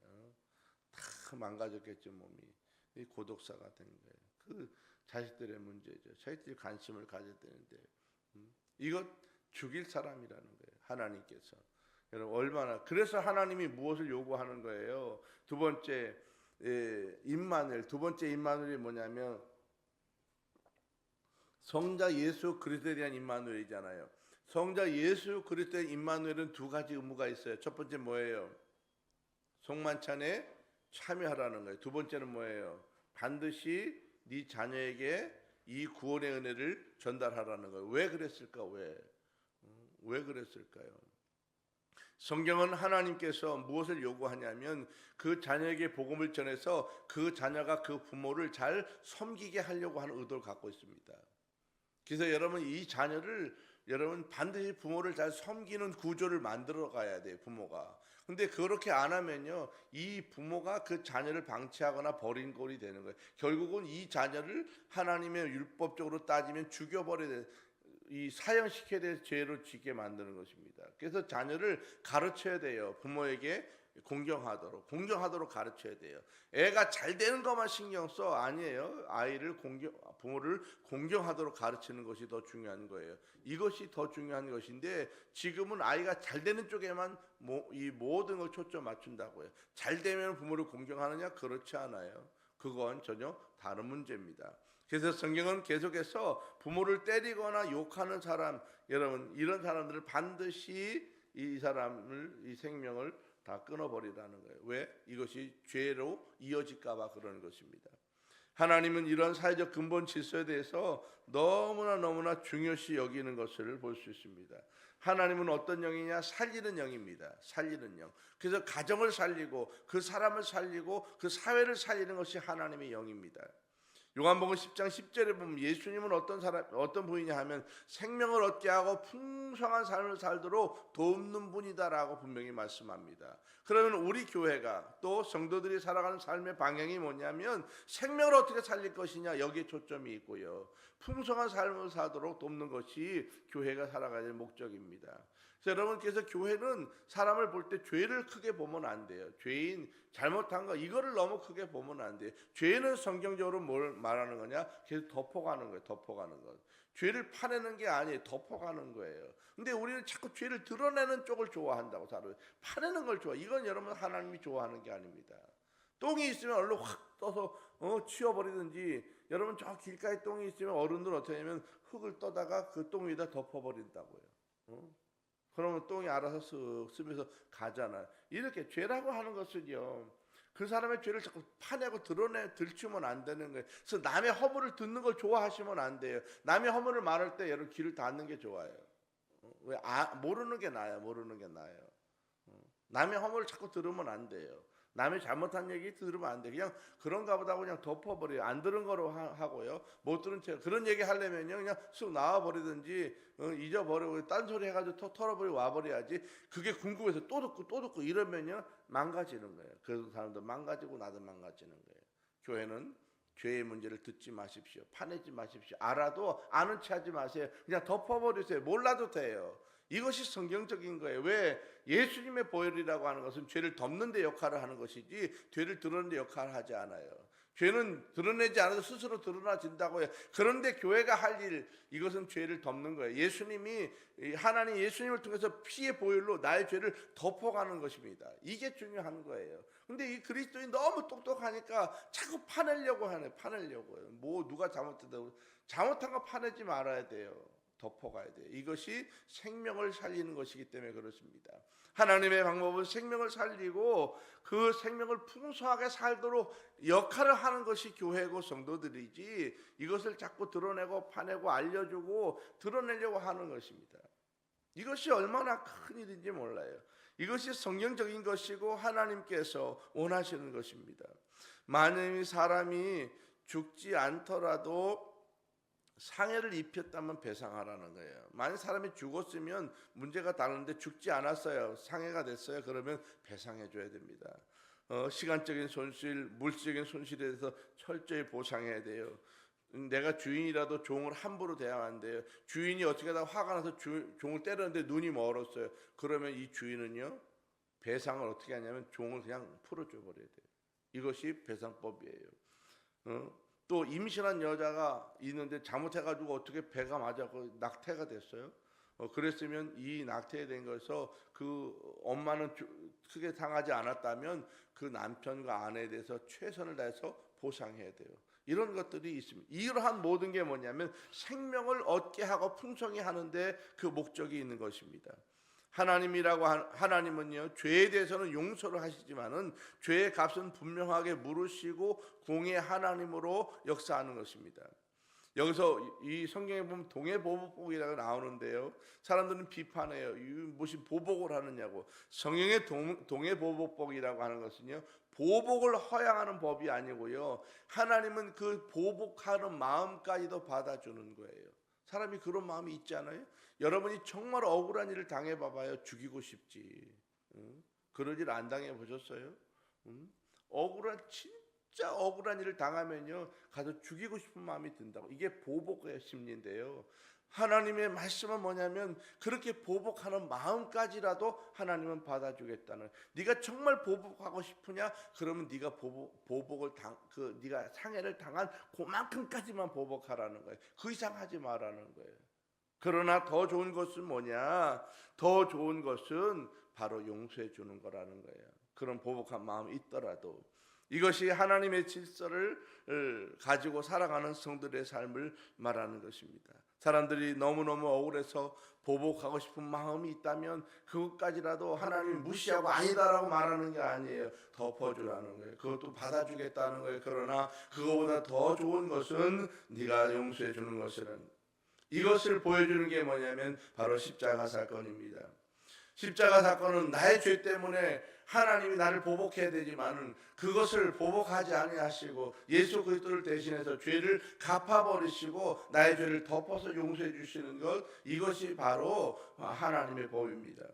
다 망가졌겠죠. 몸이. 이 고독사가 된 거예요. 그 자식들의 문제죠. 자식들이 관심을 가져야 되는데 이것 죽일 사람이라는 거예요. 하나님께서. 여러분 얼마나 그래서 하나님이 무엇을 요구하는 거예요. 두 번째 임마누엘이 뭐냐면 성자 예수 그리스도에 대한 임마누엘이잖아요. 성자 예수 그리스도의 임마누엘은 두 가지 의무가 있어요. 첫 번째 뭐예요? 송만찬에 참여하라는 거예요. 두 번째는 뭐예요? 반드시 네 자녀에게 이 구원의 은혜를 전달하라는 거예요. 왜 그랬을까? 왜 그랬을까요? 성경은 하나님께서 무엇을 요구하냐면 그 자녀에게 복음을 전해서 그 자녀가 그 부모를 잘 섬기게 하려고 하는 의도를 갖고 있습니다. 그래서 여러분 이 자녀를 여러분 반드시 부모를 잘 섬기는 구조를 만들어 가야 돼요. 부모가. 근데 그렇게 안 하면요 이 부모가 그 자녀를 방치하거나 버린 꼴이 되는 거예요. 결국은 이 자녀를 하나님의 율법적으로 따지면 죽여버려야 돼. 이 사형시켜야 될 죄로 지게 만드는 것입니다. 그래서 자녀를 가르쳐야 돼요. 부모에게 공경하도록 가르쳐야 돼요. 애가 잘 되는 것만 신경 써 아니에요. 부모를 공경하도록 가르치는 것이 더 중요한 거예요. 이것이 더 중요한 것인데 지금은 아이가 잘 되는 쪽에만 이 모든 걸 초점 맞춘다고요. 잘 되면 부모를 공경하느냐? 그렇지 않아요. 그건 전혀 다른 문제입니다. 그래서 성경은 계속해서 부모를 때리거나 욕하는 사람, 여러분 이런 사람들을 반드시 이 생명을 다 끊어버리라는 거예요. 왜? 이것이 죄로 이어질까 봐 그러는 것입니다. 하나님은 이런 사회적 근본 질서에 대해서 너무나 중요시 여기는 것을 볼 수 있습니다. 하나님은 어떤 영이냐? 살리는 영입니다. 살리는 영. 그래서 가정을 살리고 그 사람을 살리고 그 사회를 살리는 것이 하나님의 영입니다. 요한복음 10장 10절에 보면 예수님은 어떤 분이냐 하면 생명을 얻게 하고 풍성한 삶을 살도록 돕는 분이다라고 분명히 말씀합니다. 그러면 우리 교회가 또 성도들이 살아가는 삶의 방향이 뭐냐면 생명을 어떻게 살릴 것이냐 여기에 초점이 있고요. 풍성한 삶을 살도록 돕는 것이 교회가 살아가야 될 목적입니다. 그래서 여러분께서 교회는 사람을 볼 때 죄를 크게 보면 안 돼요. 죄인 잘못한 거 이거를 너무 크게 보면 안 돼요. 죄는 성경적으로 뭘 말하는 거냐? 계속 덮어가는 거예요. 덮어가는 것. 죄를 파내는 게 아니에요. 덮어가는 거예요. 근데 우리는 자꾸 죄를 드러내는 쪽을 좋아한다고 살아요. 파내는 걸 좋아. 이건 여러분 하나님이 좋아하는 게 아닙니다. 똥이 있으면 얼른 확 떠서 치워버리든지, 여러분 저 길가에 똥이 있으면 어른들은 어떻게 하냐면 흙을 떠다가 그 똥 위에다 덮어버린다고요. 그러면 똥이 알아서 쓱 스며서 가잖아요. 이렇게 죄라고 하는 것은요, 그 사람의 죄를 자꾸 파내고 들추면 안 되는 거예요. 그래서 남의 허물을 듣는 걸 좋아하시면 안 돼요. 남의 허물을 말할 때 여러분 귀를 닫는 게 좋아요. 왜? 모르는 게 나아요. 모르는 게 나아요. 남의 허물을 자꾸 들으면 안 돼요. 남의 잘못한 얘기 들으면 안 돼. 그냥 그런가 보다 그냥 덮어버려요. 안 들은 거로 하고요. 못 들은 채 그런 얘기 하려면요, 그냥 쑥 나와버리든지 잊어버리고 딴소리 해가지고 털어버리고 와버려야지. 그게 궁금해서 또 듣고 이러면요 망가지는 거예요. 그 사람도 망가지고 나도 망가지는 거예요. 교회는 죄의 문제를 듣지 마십시오. 파내지 마십시오. 알아도 아는 체 하지 마세요. 그냥 덮어버리세요. 몰라도 돼요. 이것이 성경적인 거예요. 왜? 예수님의 보혈이라고 하는 것은 죄를 덮는 데 역할을 하는 것이지 죄를 드러내는 데 역할을 하지 않아요. 죄는 드러내지 않아도 스스로 드러나진다고 해요. 그런데 교회가 할 일, 이것은 죄를 덮는 거예요. 하나님 예수님을 통해서 피의 보혈로 나의 죄를 덮어가는 것입니다. 이게 중요한 거예요. 근데 이 그리스도인이 너무 똑똑하니까 자꾸 파내려고 하네. 파내려고요. 뭐 누가 잘못했다고. 잘못한 거 파내지 말아야 돼요. 덮어가야 돼요. 이것이 생명을 살리는 것이기 때문에 그렇습니다. 하나님의 방법은 생명을 살리고 그 생명을 풍성하게 살도록 역할을 하는 것이 교회고 성도들이지, 이것을 자꾸 드러내고 파내고 알려주고 드러내려고 하는 것입니다. 이것이 얼마나 큰 일인지 몰라요. 이것이 성경적인 것이고 하나님께서 원하시는 것입니다. 만일 사람이 죽지 않더라도 상해를 입혔다면 배상하라는 거예요. 만약 사람이 죽었으면 문제가 다른데 죽지 않았어요. 상해가 됐어요. 그러면 배상해 줘야 됩니다. 시간적인 손실, 물질적인 손실에 대해서 철저히 보상해야 돼요. 내가 주인이라도 종을 함부로 대하면 안 돼요. 주인이 어떻게 하다 화가 나서 종을 때렸는데 눈이 멀었어요. 그러면 이 주인은요, 배상을 어떻게 하냐면 종을 그냥 풀어줘 버려야 돼요. 이것이 배상법이에요. 또 임신한 여자가 있는데 잘못해가지고 어떻게 배가 맞아서 낙태가 됐어요. 그랬으면 이 낙태된 것에서 그 엄마는 크게 상하지 않았다면 그 남편과 아내에 대해서 최선을 다해서 보상해야 돼요. 이런 것들이 있습니다. 이러한 모든 게 뭐냐면 생명을 얻게 하고 풍성히 하는데 그 목적이 있는 것입니다. 하나님은요, 죄에 대해서는 용서를 하시지만은 죄의 값은 분명하게 물으시고 공의 하나님으로 역사하는 것입니다. 여기서 이 성경에 보면 동해보복이라고 나오는데요, 사람들은 비판해요. 무슨 보복을 하느냐고. 성경의 동해보복이라고 하는 것은요, 보복을 허용하는 법이 아니고요, 하나님은 그 보복하는 마음까지도 받아주는 거예요. 사람이 그런 마음이 있잖아요. 여러분이 정말 억울한 일을 당해봐봐요. 죽이고 싶지. 그런 일 안 당해보셨어요? 진짜 억울한 일을 당하면요, 가서 죽이고 싶은 마음이 든다고. 이게 보복의 심리인데요, 하나님의 말씀은 뭐냐면 그렇게 보복하는 마음까지라도 하나님은 받아주겠다는. 네가 정말 보복하고 싶으냐? 그러면 네가 네가 상해를 당한 그만큼까지만 보복하라는 거예요. 그 이상 하지 말라는 거예요. 그러나 더 좋은 것은 뭐냐? 더 좋은 것은 바로 용서해 주는 거라는 거예요. 그런 보복한 마음이 있더라도. 이것이 하나님의 질서를 가지고 살아가는 성들의 삶을 말하는 것입니다. 사람들이 너무너무 억울해서 보복하고 싶은 마음이 있다면 그것까지라도 하나님이 무시하고 아니다라고 말하는 게 아니에요. 덮어주라는 거예요. 그것도 받아주겠다는 거예요. 그러나 그거보다 더 좋은 것은 네가 용서해 주는 것이라는, 이것을 보여주는 게 뭐냐면 바로 십자가 사건입니다. 십자가 사건은 나의 죄 때문에 하나님이 나를 보복해야 되지만은 그것을 보복하지 아니하시고 예수 그리스도를 대신해서 죄를 갚아버리시고 나의 죄를 덮어서 용서해 주시는 것, 이것이 바로 하나님의 법입니다.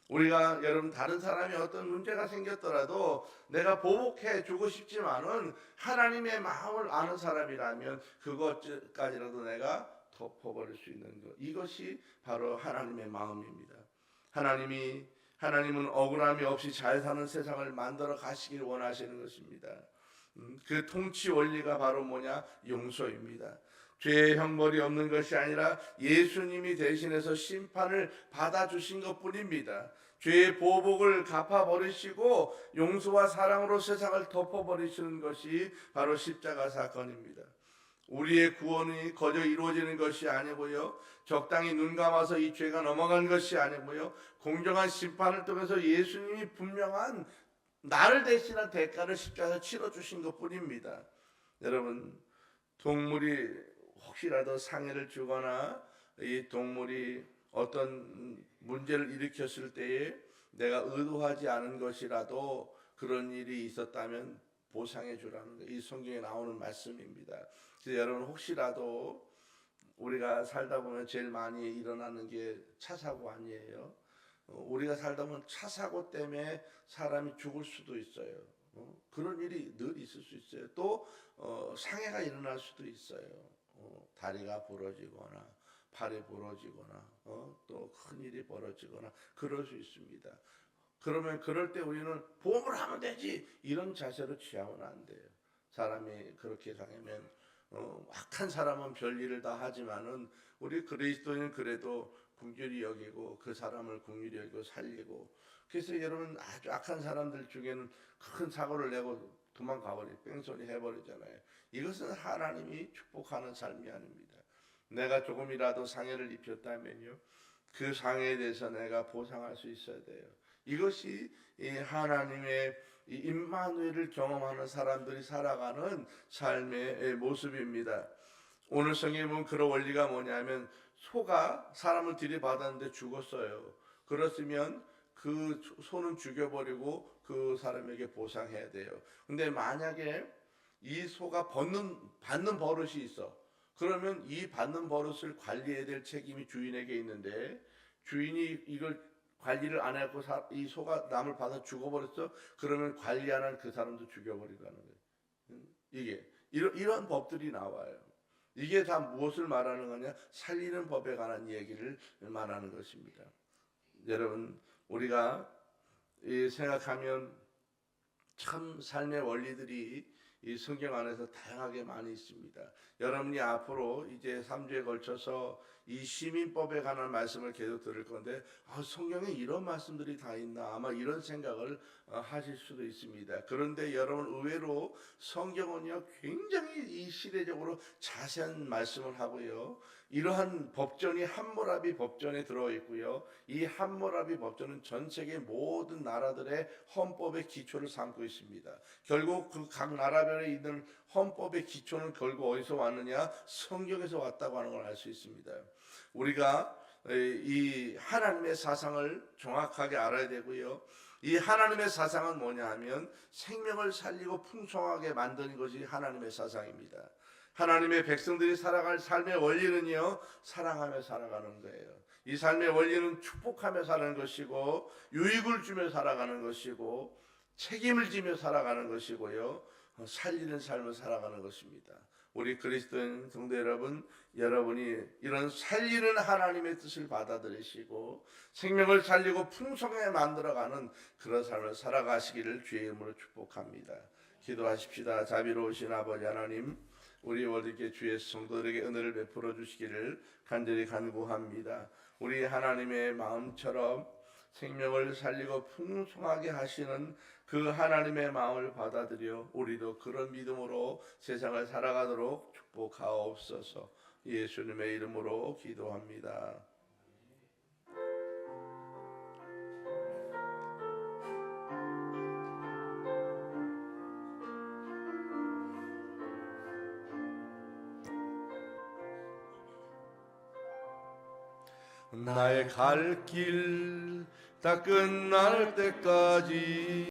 우리가 여러분 다른 사람이 어떤 문제가 생겼더라도 내가 보복해 주고 싶지만은 하나님의 마음을 아는 사람이라면 그것까지라도 내가 덮어버릴 수 있는 것, 이것이 바로 하나님의 마음입니다. 하나님은 억울함이 없이 잘 사는 세상을 만들어 가시길 원하시는 것입니다. 그 통치 원리가 바로 뭐냐? 용서입니다. 죄의 형벌이 없는 것이 아니라 예수님이 대신해서 심판을 받아주신 것뿐입니다. 죄의 보복을 갚아버리시고 용서와 사랑으로 세상을 덮어버리시는 것이 바로 십자가 사건입니다. 우리의 구원이 거저 이루어지는 것이 아니고요, 적당히 눈 감아서 이 죄가 넘어간 것이 아니고요, 공정한 심판을 통해서 예수님이 분명한 나를 대신한 대가를 십자가에서 치러주신 것뿐입니다. 여러분, 동물이 혹시라도 상해를 주거나 이 동물이 어떤 문제를 일으켰을 때에 내가 의도하지 않은 것이라도 그런 일이 있었다면 보상해 주라는 거, 이 성경에 나오는 말씀입니다. 그래서 여러분, 혹시라도 우리가 살다 보면 제일 많이 일어나는 게 차 사고 아니에요? 우리가 살다 보면 차 사고 때문에 사람이 죽을 수도 있어요. 그런 일이 늘 있을 수 있어요. 또 상해가 일어날 수도 있어요. 다리가 부러지거나 팔이 부러지거나 또 큰일이 벌어지거나 그럴 수 있습니다. 그러면 그럴 때 우리는 보험을 하면 되지, 이런 자세로 취하면 안 돼요. 사람이 그렇게 당하면 악한 사람은 별일을 다 하지만은 우리 그리스도인은 그래도 긍휼히 여기고 그 사람을 긍휼히 여기고 살리고, 그래서 여러분 아주 악한 사람들 중에는 큰 사고를 내고 도망가버리 뺑소니 해버리잖아요. 이것은 하나님이 축복하는 삶이 아닙니다. 내가 조금이라도 상해를 입혔다면요, 그 상해에 대해서 내가 보상할 수 있어야 돼요. 이것이 이 하나님의 이 임마누엘을 경험하는 사람들이 살아가는 삶의 모습입니다. 오늘 성경에 보면 그런 원리가 뭐냐면, 소가 사람을 들이받았는데 죽었어요. 그렇으면 그 소는 죽여버리고 그 사람에게 보상해야 돼요. 근데 만약에 이 소가 받는 버릇이 있어. 그러면 이 받는 버릇을 관리해야 될 책임이 주인에게 있는데, 주인이 이걸 관리를 안 해갖고 이 소가 남을 받아 죽어버렸어. 그러면 관리하는 그 사람도 죽여버리고 하는 거예요. 이게 이런 법들이 나와요. 이게 다 무엇을 말하는 거냐? 살리는 법에 관한 얘기를 말하는 것입니다. 여러분, 우리가 생각하면 참 삶의 원리들이 이 성경 안에서 다양하게 많이 있습니다. 여러분이 앞으로 이제 3주에 걸쳐서 이 시민법에 관한 말씀을 계속 들을 건데, 성경에 이런 말씀들이 다 있나, 아마 이런 생각을 하실 수도 있습니다. 그런데 여러분, 의외로 성경은요 굉장히 이 시대적으로 자세한 말씀을 하고요, 이러한 법전이 함무라비 법전에 들어있고요, 이 함무라비 법전은 전 세계 모든 나라들의 헌법의 기초를 삼고 있습니다. 결국 그 각 나라별에 있는 헌법의 기초는 결국 어디서 왔느냐? 성경에서 왔다고 하는 걸 알 수 있습니다. 우리가 이 하나님의 사상을 정확하게 알아야 되고요, 이 하나님의 사상은 뭐냐 하면 생명을 살리고 풍성하게 만드는 것이 하나님의 사상입니다. 하나님의 백성들이 살아갈 삶의 원리는요, 사랑하며 살아가는 거예요. 이 삶의 원리는 축복하며 사는 것이고, 유익을 주며 살아가는 것이고, 책임을 지며 살아가는 것이고요, 살리는 삶을 살아가는 것입니다. 우리 그리스도인 성도 여러분, 여러분이 이런 살리는 하나님의 뜻을 받아들이시고 생명을 살리고 풍성하게 만들어가는 그런 삶을 살아가시기를 주의 이름으로 축복합니다. 기도하십시다. 자비로우신 아버지 하나님, 우리 월드교회 주의 성도들에게 은혜를 베풀어 주시기를 간절히 간구합니다. 우리 하나님의 마음처럼 생명을 살리고 풍성하게 하시는 그 하나님의 마음을 받아들여 우리도 그런 믿음으로 세상을 살아가도록 축복하옵소서. 예수님의 이름으로 기도합니다. 나의 갈 길 다 끝날 때까지